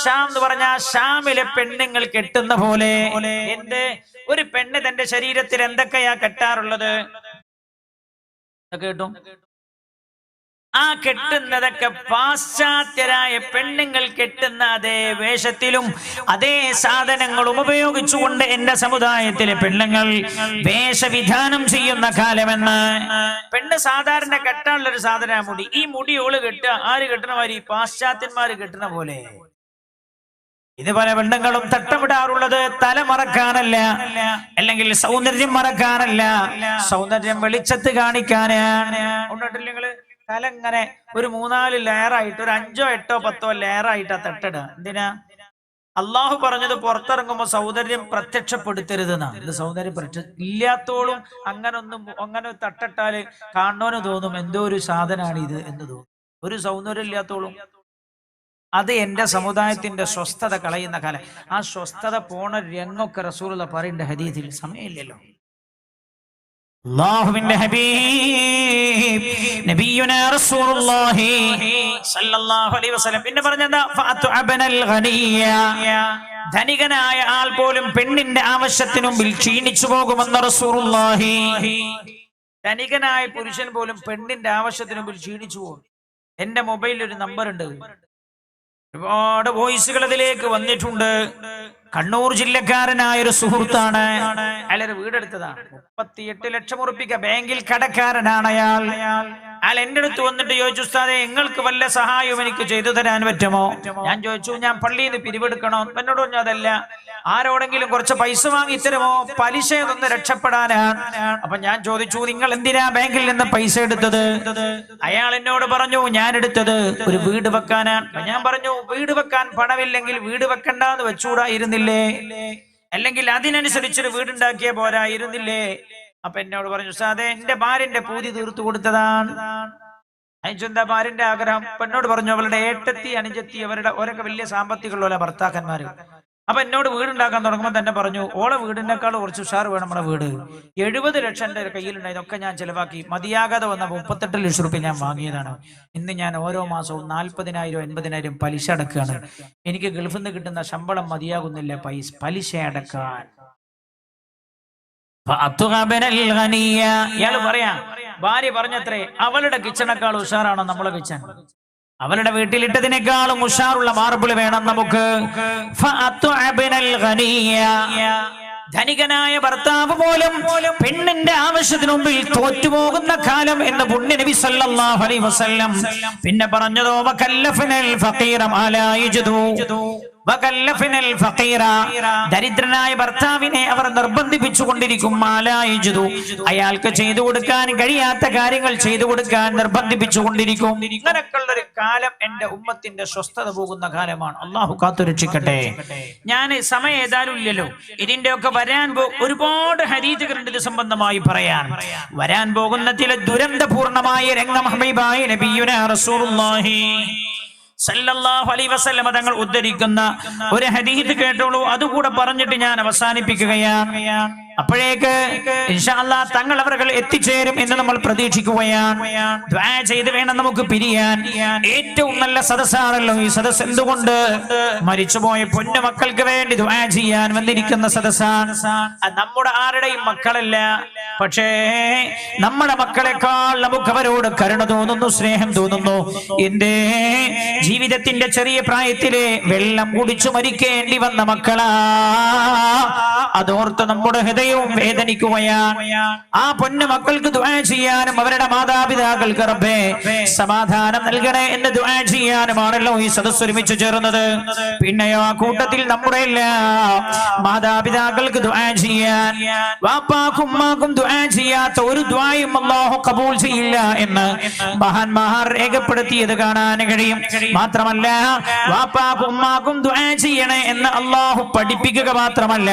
ഷാം എന്ന് പറഞ്ഞ ഷാമിലെ പെണ്ണുങ്ങൾ കെട്ടുന്ന പോലെ. എന്ത്? ഒരു പെണ്ണ് തന്റെ ശരീരത്തിൽ എന്തൊക്കെയാ കെട്ടാറുള്ളത്? കേട്ടു? ആ കെട്ടുന്നതൊക്കെ പാശ്ചാത്യരായ പെണ്ണുങ്ങൾ കെട്ടുന്ന അതേ വേഷത്തിലും അതേ സാധനങ്ങളും ഉപയോഗിച്ചുകൊണ്ട് എന്റെ സമുദായത്തിലെ പെണ്ണുങ്ങൾ വേഷവിധാനം ചെയ്യുന്ന കാലമെന്ന്. പെണ്ണ് സാധാരണ കെട്ടാനുള്ളൊരു സാധന മുടി. ഈ മുടി ഓള് കെട്ടുക, ആര് കെട്ടണ മാതിരി? പാശ്ചാത്യന്മാര് കെട്ടണ പോലെ. ഇത് പല പെണ്ണുങ്ങളും തട്ടമിടാറുള്ളത് തല മറക്കാനല്ല, അല്ലെങ്കിൽ സൗന്ദര്യം മറക്കാനല്ല, സൗന്ദര്യം വെളിച്ചത്ത് കാണിക്കാനാണ്. ഉണ്ടിട്ടില്ല നിങ്ങള് തല ഇങ്ങനെ ഒരു 3-4 ലെയറായിട്ട്, ഒരു 5, 8, 10 ലെയറായിട്ടാ തട്ടിടുക. എന്തിനാ? അള്ളാഹു പറഞ്ഞത് പുറത്തിറങ്ങുമ്പോ സൗന്ദര്യം പ്രത്യക്ഷപ്പെടുത്തരുതെന്നാണ്. ഇത് സൗന്ദര്യം ഇല്ലാത്തോളും അങ്ങനെ തട്ടിട്ടാല് കാണുന്നവന് തോന്നും എന്തോ ഒരു സാധനമാണ് ഇത് എന്ന് തോന്നും. ഒരു സൗന്ദര്യം ഇല്ലാത്തോളും. അത് എന്റെ സമുദായത്തിന്റെ സ്വസ്ഥത കളയുന്ന കാലം. ആ സ്വസ്ഥത പോണ രംഗമൊക്കെ റസൂലുള്ളാഹി പറയുന്ന ഹദീസിൽ സമയമില്ലല്ലോ. അല്ലാഹുവിന്റെ ഹബീബ് നബിയുനാ റസൂലുള്ളാഹി സല്ലല്ലാഹു അലൈഹി വസല്ലം പിന്നെ പറഞ്ഞതാ ഫഅതുഅബനൽ ഗനിയ. ധനികനായ ആൾ പോലും പെണ്ണിന്റെ ആവശ്യത്തിനു മുമ്പിൽ ക്ഷീണിച്ചു പോകുമെന്ന് റസൂലുള്ളാഹി. ധനികനായ പുരുഷൻ പോലും പെണ്ണിന്റെ ആവശ്യത്തിനു മുമ്പിൽ ക്ഷീണിച്ചു പോകും. എന്റെ മൊബൈലിൽ ഒരു നമ്പർ ഉണ്ട്, ഒരുപാട് വോയിസുകൾ അതിലേക്ക് വന്നിട്ടുണ്ട്. കണ്ണൂർ ജില്ലക്കാരനായ ഒരു സുഹൃത്താണ്. അയാളൊരു വീടെടുത്തതാണ്, 38 ലക്ഷം ഉറുപ്പിക ബാങ്കിൽ കടക്കാരനാണ് അയാൾ. അയാൾ എന്റെ അടുത്ത് വന്നിട്ട് ചോദിച്ചു, ഉസ്താദേ നിങ്ങൾക്ക് വല്ല സഹായവും എനിക്ക് ചെയ്തു തരാൻ പറ്റുമോ? ഞാൻ ചോദിച്ചു, ഞാൻ പള്ളിയിൽ നിന്ന് പിരിവെടുക്കണോ? എന്നോട് പറഞ്ഞു അതല്ല, ആരോടെങ്കിലും കുറച്ച് പൈസ വാങ്ങി തരുമോ? പലിശയിൽ നിന്ന് രക്ഷപ്പെടാനാണ്. അപ്പൊ ഞാൻ ചോദിച്ചു, നിങ്ങൾ എന്തിനാ ബാങ്കിൽ നിന്ന് പൈസ എടുത്തത്? അയാൾ എന്നോട് പറഞ്ഞു, ഞാൻ എടുത്തത് ഒരു വീട് വെക്കാനാണ്. ഞാൻ പറഞ്ഞു, വീട് വെക്കാൻ പണമില്ലെങ്കിൽ വീട് വെക്കണ്ടെന്ന് വെച്ചൂടായിരുന്നില്ലേ? അല്ലെങ്കിൽ അതിനനുസരിച്ചൊരു വീടുണ്ടാക്കിയ പോരായിരുന്നില്ലേ? അപ്പൊ എന്നോട് പറഞ്ഞു, ഉസ്താദേ എന്റെ ഭാര്യന്റെ പൂതി തീർത്തു കൊടുത്തതാണ്. എന്താ ഭാര്യന്റെ ആഗ്രഹം? എന്നോട് പറഞ്ഞു, അവളുടെ ഏട്ടത്തി അനുജത്തി അവരുടെ ഓരൊക്കെ വലിയ സാമ്പത്തികമുള്ള ഭർത്താക്കന്മാര്. അപ്പൊ എന്നോട് വീടുണ്ടാക്കാൻ തുടങ്ങുമ്പോൾ തന്നെ പറഞ്ഞു, ഓളെ വീടിനേക്കാൾ കുറച്ച് ഉഷാർ വേണം നമ്മുടെ വീട്. 70 ലക്ഷം എൻ്റെ കയ്യിലുണ്ടായി, ഇതൊക്കെ ഞാൻ ചെലവാക്കി മതിയാകാതെ വന്ന 38 ലക്ഷം റുപ്യ ഞാൻ വാങ്ങിയതാണ്. ഇന്ന് ഞാൻ ഓരോ മാസവും 40,000 80,000 പലിശ അടക്കുകയാണ്. എനിക്ക് ഗൾഫിൽ നിന്ന് കിട്ടുന്ന ശമ്പളം മതിയാകുന്നില്ല പലിശ അടക്കാൻ. ഇയാള് പറയാ, ഭാര്യ പറഞ്ഞത്രേ, അവളുടെ കിച്ചണേക്കാൾ ഉഷാറാണോ നമ്മളെ കിച്ചൺ? അവളുടെ വീട്ടിലിട്ടതിനേക്കാളും ഉഷാറുള്ള മാർബിൾ വേണം നമുക്ക്. ധനികനായ ഭർത്താവ് പോലും പെണ്ണിന്റെ ആവശ്യത്തിന് മുമ്പിൽ തോറ്റുപോകുന്ന കാലം എന്ന് പുണ്യ നബി സല്ലല്ലാഹു അലൈഹി വസല്ലം പിന്നെ പറഞ്ഞതോ, വകല്ലഫനൽ ഫഖീറ മാ ലാ യജ്ദു. ദരിദ്രനായ ഭർത്താവിനെ അവർ നിർബന്ധിപ്പിച്ചു കൊണ്ടിരിക്കും. അയാൾക്ക് ചെയ്തു കൊടുക്കാൻ കഴിയാത്ത കാര്യങ്ങൾ ചെയ്തു കൊടുക്കാൻ നിർബന്ധിപ്പിച്ചു കൊണ്ടിരിക്കും. ഇങ്ങനെയൊക്കെയുള്ള ഒരു കാലം എന്റെ ഉമ്മത്തിന്റെ സ്വസ്ഥത പോകുന്ന കാലമാണ്. അള്ളാഹു കാത്തുരക്ഷിക്കട്ടെ. ഞാൻ സമയം ഏതായാലും ഇല്ലല്ലോ. ഇതിന്റെയൊക്കെ ഒരുപാട് ഹദീസുകളുണ്ട് ഇത് സംബന്ധമായി പറയാൻ. വരാൻ പോകുന്ന ചില ദുരന്തപൂർണമായ രംഗം ഹബീബായ നബിയുനാ റസൂലുള്ളാഹി സല്ലല്ലാഹു അലൈഹി വസല്ലം തങ്ങൾ ഉദ്ധരിക്കുന്ന ഒരു ഹദീസ് കേട്ടോളൂ. അതുകൂടെ പറഞ്ഞിട്ട് ഞാൻ അവസാനിപ്പിക്കുകയാണ്. അപ്പോഴേക്ക് ഇൻഷാ അല്ലാഹ് തങ്ങൾ അവர்கள் എത്തിച്ചേരും എന്ന് നമ്മൾ പ്രതീക്ഷിക്കുകയാണ്. ദുആ ചെയ്ത് വേണം നമുക്ക് പിരിയാൻ. ഏറ്റവും നല്ല സദസ്സാണല്ലോ ഈ സദസ്സ്. എന്തുകൊണ്ട്? മരിച്ചുപോയ പൊന്നു മക്കൾക്ക് വേണ്ടി ദുആ ചെയ്യാൻ വന്നിരിക്കുന്ന സദസ്സാണ്. നമ്മുടെ ആരുടെയും മക്കളല്ല, പക്ഷേ നമ്മുടെ മക്കളെക്കാൾ നമുക്ക് അവരോട് കരുണ തോന്നുന്നു, സ്നേഹം തോന്നുന്നു. എന്റെ ജീവിതത്തിന്റെ ചെറിയ പ്രായത്തിലെ വെള്ളം കുടിച്ചു മരിക്കേണ്ടി വന്ന മക്കളാ, അതോർത്ത് നമ്മുടെ ഹൃദയവും വേദനിക്കുകയാണ്. ആ പൊന്നു മക്കൾക്ക് ദുആ ചെയ്യാനും അവരുടെ മാതാപിതാക്കൾക്ക് റബ്ബേ സമാധാനം നൽകണേ എന്ന് ദുആ ചെയ്യാനുമാണല്ലോ ഈ സദസ്സ് ഒരുമിച്ച് ചേർന്നത്. പിന്നെയോ ആ കൂട്ടത്തിൽ നമ്മുടെ എല്ലാ മാതാപിതാക്കൾക്ക് ദുആ ചെയ്യാൻ, വാപ്പാക്കും ഉമ്മാക്കും ദുആ ചെയ്യാത്ത ഒരു ദുആയും അല്ലാഹു ഖബൂൽ ചെയ്യില്ല എന്ന് മഹാന്മാർ രേഖപ്പെടുത്തിയത് കാണാൻ കഴിയും. മാത്രമല്ല വാപ്പാക്കും ഉമ്മാക്കും ദുആ ചെയ്യണേ എന്ന് അല്ലാഹു പഠിപ്പിക്കുക മാത്രമല്ല,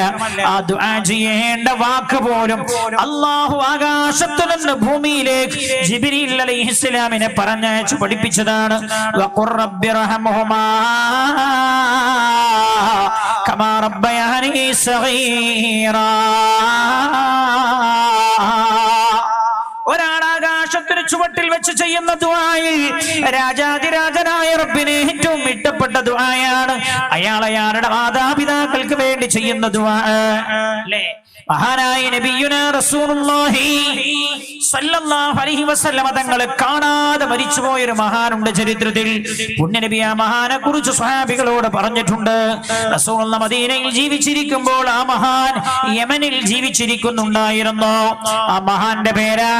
ആ ദുആ ചെയ്യേണ്ട വാക്ക് പോലും അല്ലാഹു ആകാശത്തു നിന്ന് ഭൂമിയിലേക്ക് ജിബ്രീൽ അലൈഹിസ്സലാമിനെ പറഞ്ഞയച്ചു പഠിപ്പിച്ചതാണ്. വഖുർ റബ്ബി റഹ്മഹുമാ കമാ റബ്ബയാനി സഗീറാ. ഒരാളാകാശത്തിന് ചുവട്ടിൽ വെച്ച് ചെയ്യുന്ന ദുആയിൽ രാജാതിരാജനായ റബ്ബിനെ ഏറ്റവും ഇഷ്ടപ്പെട്ട ദുആയാണ് അയാളുടെ മാതാപിതാക്കൾക്ക് വേണ്ടി ചെയ്യുന്ന ദുആ. അല്ലേ? മഹാനായ നബിയുനാ റസൂലുള്ളാഹി സല്ലല്ലാഹു അലൈഹി വസല്ലം തങ്ങളെ കാണാതെ മരിച്ചുപോയൊരു മഹാനുണ്ട് ചരിത്രത്തിൽ. പുണ്യനബി ആ മഹാനെ കുറിച്ച് സ്വഹാബികളോട് പറഞ്ഞിട്ടുണ്ട്. റസൂലുള്ളാഹി മദീനയിൽ ജീവിച്ചിരിക്കുമ്പോൾ ആ മഹാൻ യമനിൽ ജീവിച്ചിരിക്കുന്നുണ്ടായിരുന്നു. ആ മഹാന്റെ പേരാ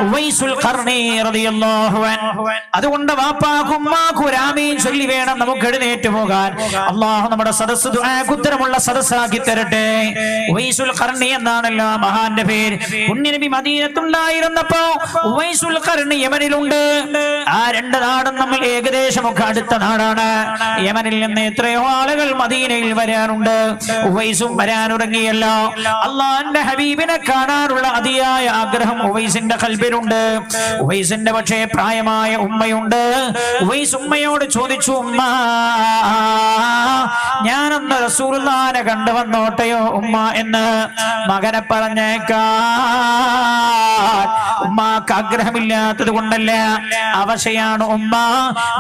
ഉവൈസുൽ ഖർനി റളിയല്ലാഹു അൻഹു. അതുകൊണ്ട് വാപ്പാക്കും ഉമ്മാക്കും ആമീൻ ചൊല്ലി വേണം നമുക്ക് എഴുന്നേറ്റ് പോകാൻ. അല്ലാഹു നമ്മുടെ സദസ്സ് ദുആക്ക് ഉത്തരമുള്ള സദസ്സാക്കി തരട്ടെ. ഉവൈസുൽ ഖർനി എന്നാണല്ലോ മഹാന്റെ പേര്. പുണ്യനബി മദീനത്തുണ്ടായിരുന്നപ്പോ ഉവൈസുൽ ഖർനി യമനിലുണ്ട്. ആ രണ്ട് നാടും നമ്മൾ ഏകദേശം ഒക്കെ അടുത്ത നാടാണ്. യമനിൽ നിന്ന് എത്രയോ ആളുകൾ മദീനയിൽ വരാനുണ്ട്. ഉവൈസും വരാനുറങ്ങിയല്ലോ. അള്ളാഹുവിന്റെ ഹബീബിനെ കാണാനുള്ള അതിയായ ആഗ്രഹം ഉവൈസിന്റെ ഖൽബിലുണ്ട്. ഉവൈസിന്റെ പക്ഷേ പ്രായമായ ഉമ്മയുണ്ട്. ഉവൈസ് ഉമ്മയോട് ചോദിച്ചു, ഉമ്മ ഞാനൊന്ന് റസൂലുള്ളാഹിനെ കണ്ടുവന്നോട്ടെയോ ഉമ്മ എന്ന്. മകനെ പറഞ്ഞേക്കാൻ ഉമ്മാക്ക് ആഗ്രഹമില്ലാത്തത് കൊണ്ടല്ല, അവശയാണ് ഉമ്മ,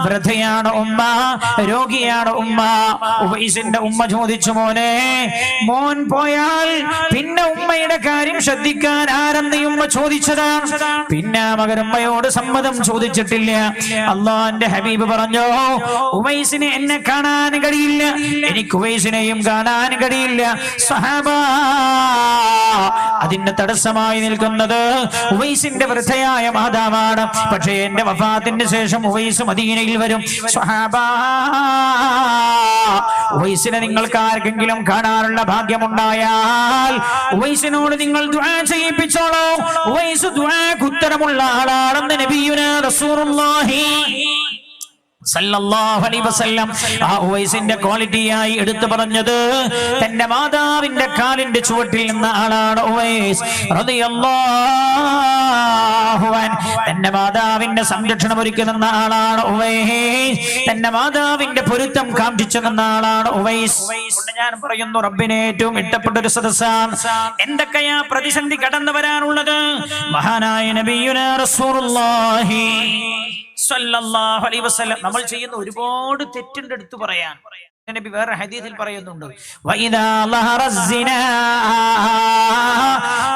വൃദ്ധയാണ് ഉമ്മ, രോഗിയാണ് ഉമ്മ. ഉവൈസിന്റെ ഉമ്മ ചോദിച്ചു, മോൻ പോയാൽ പിന്നെ ഉമ്മയുടെ കാര്യം ശ്രദ്ധിക്കാൻ ആരെന്ന് ഉമ്മ ചോദിച്ചതാണ്. പിന്നെ മകൻ ഉമ്മയോട് സമ്മതം ചോദിച്ചിട്ടില്ല. അള്ളാഹുവിന്റെ ഹബീബ് പറഞ്ഞു, ഉവൈസിനെ എന്നെ കാണാൻ കഴിയില്ല, എനിക്ക് ഉവൈസിനെയും കാണാൻ കഴിയില്ല. സഹാബാ, അതിന് തടസ്സമായി നിൽക്കുന്നത് ഉവൈസിന്റെ വൃദ്ധയായ മാതാവാണ്. പക്ഷേ എന്റെ വഫാത്തിന് ശേഷം ഉവൈസ് മദീനയിൽ വരും. സ്വഹാബാ, ഉവൈസിനെ നിങ്ങൾക്ക് ആർക്കെങ്കിലും കാണാനുള്ള ഭാഗ്യമുണ്ടായാൽ ഉവൈസിനോട് നിങ്ങൾ ദുആ ചെയ്യിപ്പിച്ചോളൂ. ഉവൈസ് ദുആക്ക് ഉത്തരമുള്ള ആളാണെന്ന് നബിയുനാ റസൂലുള്ളാഹി സല്ലല്ലാഹു അലൈഹി വസല്ലം ആ ഉവൈസിന്റെ ക്വാളിറ്റിയായി എടുത്തു പറഞ്ഞത് തന്റെ മാതാവിന്റെ കാലിന്റെ ചുവട്ടിൽ നിന്ന ആളാണ് ഉവൈസ് റളിയല്ലാഹു അൻഹു. തന്റെ മാതാവിന്റെ സംരക്ഷണം ഒരുക്കി നിന്ന ആളാണ് ഉവൈസ്. തന്റെ മാതാവിന്റെ പൊരുത്തം കാംക്ഷിച്ചു നിന്ന ആളാണ് ഉവൈസ്. ഞാൻ പറയുന്നു, റബ്ബിനെ ഏറ്റവും ഇഷ്ടപ്പെട്ട ഒരു സദസ്സാണ്. എന്തൊക്കെയാ പ്രതിസന്ധി കടന്നു വരാനുള്ളത്? മഹാനായ നബിയുനാ റസൂലുള്ളാഹി സ്വല്ലല്ലാഹു അലൈഹി വസല്ലം നമ്മൾ ചെയ്യുന്ന ഒരുപാട് തെറ്റുണ്ട് എടുത്തു പറയാൻ. നബി വേറെ ഹദീസിൽ പറയുന്നുണ്ട്, വഇദാ ലഹറസ്സിനാ,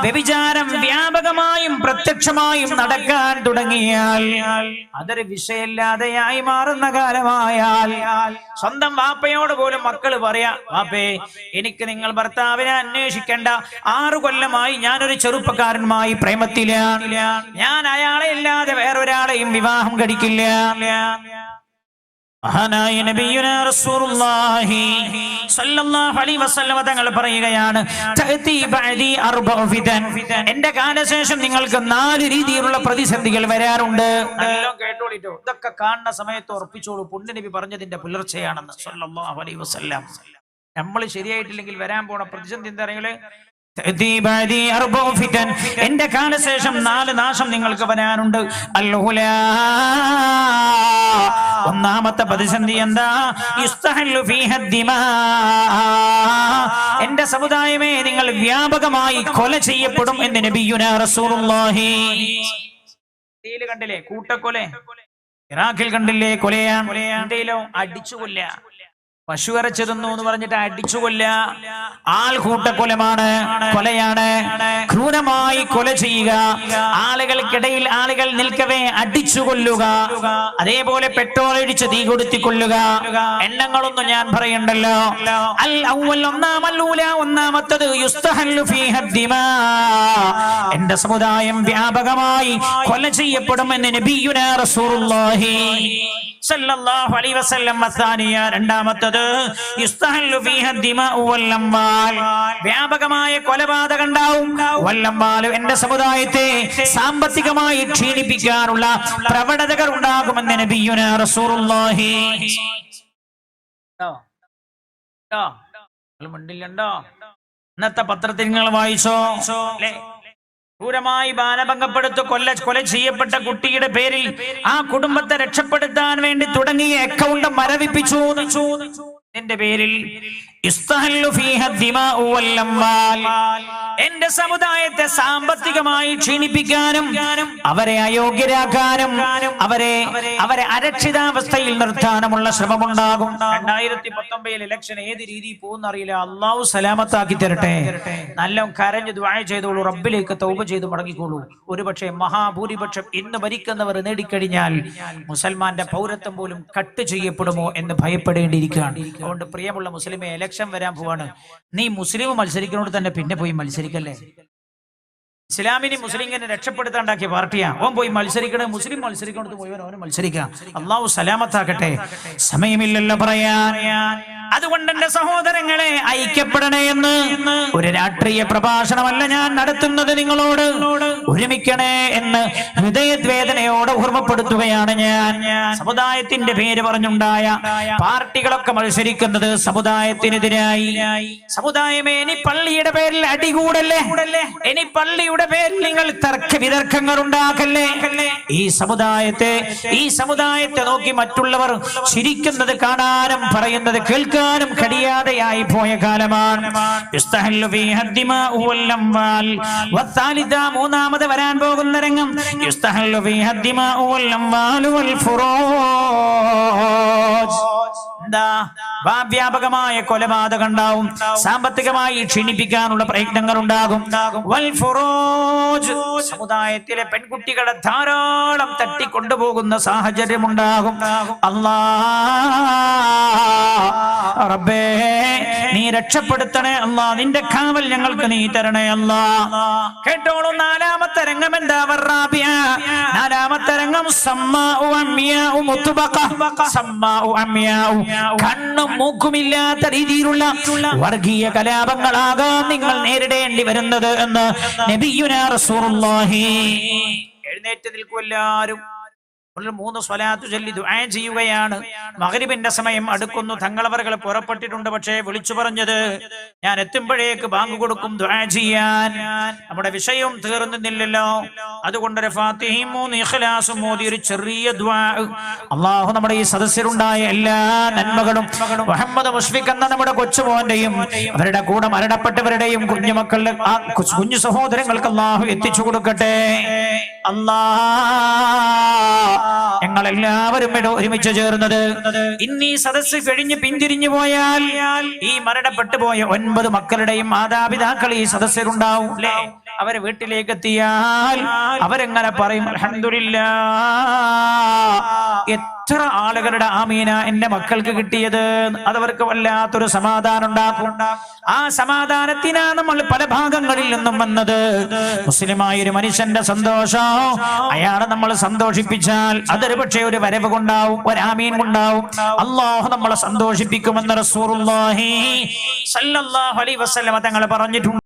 വ്യഭിചാരം വ്യാപകമായും പ്രത്യക്ഷമായും നടക്കാൻ തുടങ്ങിയാൽ, അതൊരു വിഷയമില്ലാതെയായി മാറുന്ന കാലമായാൽ, സ്വന്തം വാപ്പയോട് പോലും മക്കള് പറയാ, വാപ്പേ എനിക്ക് നിങ്ങൾ ഭർത്താവിനെ അന്വേഷിക്കേണ്ട, 6 കൊല്ലമായി ഞാനൊരു ചെറുപ്പക്കാരനുമായി പ്രേമത്തിലാണ്, ഞാൻ അയാളെ ഇല്ലാതെ വേറൊരാളെയും വിവാഹം കഴിക്കില്ല. മഹാനായ നബിയുനാ റസൂലുള്ളാഹി സ്വല്ലല്ലാഹു അലൈഹി വസല്ലം തങ്ങൾ പറയുകയാണ്, തഅതി ബഅദി അർബഉ ഫിതൻ, എന്റെ കാലശേഷം നിങ്ങൾക്ക് 4 രീതിയിലുള്ള പ്രതിസന്ധികൾ വരാറുണ്ട്. നല്ലോണം കേട്ടോളിട്ടോ, ഇതൊക്കെ കാണുന്ന സമയത്ത് ഉറപ്പിച്ചോളൂ പുണ്യ നബി പറഞ്ഞതിന്റെ പുലർച്ചയാണെന്ന് സ്വല്ലല്ലാഹു അലൈഹി വസല്ലം. നമ്മൾ ശരിയായിട്ടില്ലെങ്കിൽ വരാൻ പോണ പ്രതിസന്ധി എന്താ അറിയുക? എന്റെ കാലശേഷം 4 നാശം നിങ്ങൾക്ക് വരാനുണ്ട്. ഒന്നാമത്തെ പ്രതിസന്ധി എന്താ? എന്റെ സമുദായമേ നിങ്ങൾ വ്യാപകമായി കൊല ചെയ്യപ്പെടും എന്ന് നബിയുനാ റസൂലുള്ളാഹി. കണ്ടില്ലേ കൂട്ടക്കൊല? ഇറാഖിൽ കണ്ടില്ലേ കൊലയാണ്? ഇന്ത്യയിലോ അടിച്ചുകൊല്ല, പശു ഇറച്ചി തിന്നു എന്ന് പറഞ്ഞിട്ട് അടിച്ചു കൊല്ല, ആൾക്കൂട്ടക്കൊലമാണ്, കൊലയാണ്. ക്രൂരമായി കൊല ചെയ്യുക, ആളുകൾക്കിടയിൽ ആളുകൾ നിൽക്കവേ അടിച്ചു കൊല്ലുക, അതേപോലെ പെട്രോൾ ഒഴിച്ച് തീ കൊടുത്തി കൊല്ലുക. എണ്ണങ്ങളൊന്നും ഞാൻ പറയണ്ടല്ലോ. ഒന്നാമത്തത് എന്റെ സമുദായം വ്യാപകമായി കൊല ചെയ്യപ്പെടുമെന്ന് നബിയുനാ റസൂലുള്ളാഹി സല്ലല്ലാഹു അലൈഹി വസല്ലം. രണ്ടാമത്തത് വ്യാപകമായ കൊലപാതകം ഉണ്ടാവും. വല്ലമ്മാലും എന്റെ സമുദായത്തെ സാമ്പത്തികമായി ക്ഷീണിപ്പിക്കാനുള്ള പ്രവണതകൾ ഉണ്ടാകുമെന്ന് നബിയുനാ റസൂലുള്ളാഹി. ഇന്നത്തെ പത്രത്തിൽ നിങ്ങൾ വായിച്ചോ? ക്രൂരമായി ബാലഭംഗപ്പെടുത്തു കൊല ചെയ്യപ്പെട്ട കുട്ടിയുടെ പേരിൽ ആ കുടുംബത്തെ രക്ഷപ്പെടുത്താൻ വേണ്ടി തുടങ്ങിയ അക്കൗണ്ട് മരവിപ്പിച്ചു. എന്റെ പേരിൽ എന്റെ സമുദായത്തെ സാമ്പത്തികമായി ക്ഷീണിപ്പിക്കാനും അവരെ അയോഗ്യരാക്കാനും അവരെ അരക്ഷിതാവസ്ഥയിൽ നിർത്താനുമുള്ള ശ്രമമുണ്ടാകും. 2019 ഇലക്ഷൻ ഏത് രീതിയിൽ പോകുന്നറിയില്ല. അള്ളാഹു സലാമത്താക്കി തരട്ടെ. നല്ല കരഞ്ഞു ദുആ ചെയ്തോളൂ, റബ്ബിലേക്ക് തൗബ ചെയ്ത് മടങ്ങിക്കോളൂ. ഒരുപക്ഷെ മഹാഭൂരിപക്ഷം ഇന്ന് ഭരിക്കുന്നവർ നേടിക്കഴിഞ്ഞാൽ മുസൽമാന്റെ പൗരത്വം പോലും കട്ട് ചെയ്യപ്പെടുമോ എന്ന് ഭയപ്പെടേണ്ടിയിരിക്കുകയാണ്. അതുകൊണ്ട് പ്രിയമുള്ള മുസ്ലിമെ, ഇലക്ഷൻ വരാൻ പോവാണ്. നീ മുസ്ലിം മത്സരിക്കുന്നോട് തന്നെ പിന്നെ പോയി മത്സരിക്കല്ലേ? ഇസ്ലാമിനെ മുസ്ലിമിനെ രക്ഷപ്പെടുത്താണ്ടാക്കിയ പാർട്ടിയാ. ഓൻ പോയി മത്സരിക്കണേ, മുസ്ലിം മത്സരിക്കണത് മുഴുവൻ അവന് മത്സരിക്കാം. അള്ളാഹു സലാമത്താക്കട്ടെ. സമയമില്ലല്ലോ പറയാൻ. അതുകൊണ്ട് എന്റെ സഹോദരങ്ങളെ, ഐക്യപ്പെടണേ എന്ന് ഒരു രാഷ്ട്രീയ പ്രഭാഷണമല്ല ഞാൻ നടത്തുന്നത്. നിങ്ങളോട് ഒരുമിക്കണേ എന്ന് ഹൃദയവേദനയോടെ ഓർമ്മപ്പെടുത്തുകയാണ് ഞാൻ. സമുദായത്തിന്റെ പേര് പറഞ്ഞുണ്ടായ പാർട്ടികളൊക്കെ മത്സരിക്കുന്നത് സമുദായത്തിനെതിരായി. സമുദായമേ, ഇനി പള്ളിയുടെ പേരിൽ അടികൂടല്ലേ, ഇനി പള്ളിയുടെ പേരിൽ നിങ്ങൾ തർക്ക വിതർക്കങ്ങൾ ഉണ്ടാക്കല്ലേ. ഈ സമുദായത്തെ നോക്കി മറ്റുള്ളവർ ചിരിക്കുന്നത് കാണാനും പറയുന്നത് കേൾക്കാനും കഴിയാതെയായി പോയ കാലമാണ്. മൂന്നാമത് വരാൻ പോകുന്ന രംഗം വ്യാപകമായ കൊലപാതകം ഉണ്ടാവും. സാമ്പത്തികമായി ക്ഷീണിപ്പിക്കാനുള്ള പ്രയത്നങ്ങൾ ഉണ്ടാകും. സമുദായത്തിലെ പെൺകുട്ടികളെ ധാരാളം തട്ടിക്കൊണ്ടുപോകുന്ന സാഹചര്യം ഉണ്ടാകും. റബ്ബേ, നീ രക്ഷപ്പെടുത്തണേ അല്ലാ. നിന്റെ കാവൽ ഞങ്ങൾക്ക് നീ തരണേ അല്ലാ. കേട്ടോളൂ, നാലാമത്തെ രംഗം എന്താ? നാലാമത്തെ രംഗം കണ്ണും മൂക്കുമില്ലാത്ത രീതിയിലുള്ള വർഗീയ കലാപങ്ങളാകാം നിങ്ങൾ നേരിടേണ്ടി വരുന്നത് എന്ന് നബിയുനാ റസൂലുള്ളാഹി. എഴുന്നേറ്റ് നിൽക്കൂ എല്ലാവരും. 3 സ്വലാത്ത് ചൊല്ലി ദുആ ചെയ്യുകയാണ്. മഗ്രിബിന്റെ സമയം അടുക്കുന്നു. തങ്ങളവറുകൾ പുറപ്പെട്ടിട്ടുണ്ട്. പക്ഷേ വിളിച്ചു പറഞ്ഞത് ഞാൻ എത്തുമ്പോഴേക്ക് ബാങ്ക് കൊടുക്കും ദുആ ചെയ്യാൻ. നമ്മുടെ വിഷയം തീർന്നില്ലല്ലോ. അതുകൊണ്ടൊരു ഫാത്തിഹയും 3 ഇഖ്ലാസും മോദി ഒരു ചെറിയ ദുആ. അല്ലാഹു നമ്മുടെ ഈ സദസ്സിലുണ്ടായ എല്ലാ നന്മകളും മുഹമ്മദ് മുഷ്ഫിഖ് എന്ന നമ്മുടെ കൊച്ചുമോന്റെയും അവരുടെ കൂടെ മരണപ്പെട്ടവരുടെയും കുഞ്ഞുമക്കളുടെ കുഞ്ഞു സഹോദരങ്ങൾക്ക് അല്ലാഹു എത്തിച്ചു കൊടുക്കട്ടെ. ഞങ്ങളെല്ലാവരും ഒരുമിച്ച് ചേർന്നത് ഇന്നീ സദസ്സ് കഴിഞ്ഞ് പിന്തിരിഞ്ഞു പോയാൽ ഈ മരണപ്പെട്ടു പോയ 9 മക്കളുടെയും മാതാപിതാക്കൾ ഈ സദസ്സിലുണ്ടാവും അല്ലേ? അവരെ വീട്ടിലേക്ക് എത്തിയാൽ അവരെങ്ങനെ പറയും, അൽഹംദുലില്ലാഹ്, എത്ര ആളുകളുടെ ആമീന എന്റെ മക്കൾക്ക് കിട്ടിയത്. അതവർക്ക് വല്ലാത്തൊരു സമാധാനം ഉണ്ടാക്കും. ആ സമാധാനത്തിനാണ് നമ്മൾ പല ഭാഗങ്ങളിൽ നിന്നും വന്നത്. മുസ്ലിമായ ഒരു മനുഷ്യന്റെ സന്തോഷം അയാളെ നമ്മൾ സന്തോഷിപ്പിച്ചാൽ അതൊരു പക്ഷേ ഒരു വരവ് കൊണ്ടാവും, ഒരു ആമീൻ കൊണ്ടാവും. അല്ലാഹു നമ്മളെ സന്തോഷിപ്പിക്കുമെന്ന് റസൂലുള്ളാഹി സ്വല്ലല്ലാഹു അലൈഹി വസല്ലം തങ്ങൾ പറഞ്ഞിട്ടുണ്ട്.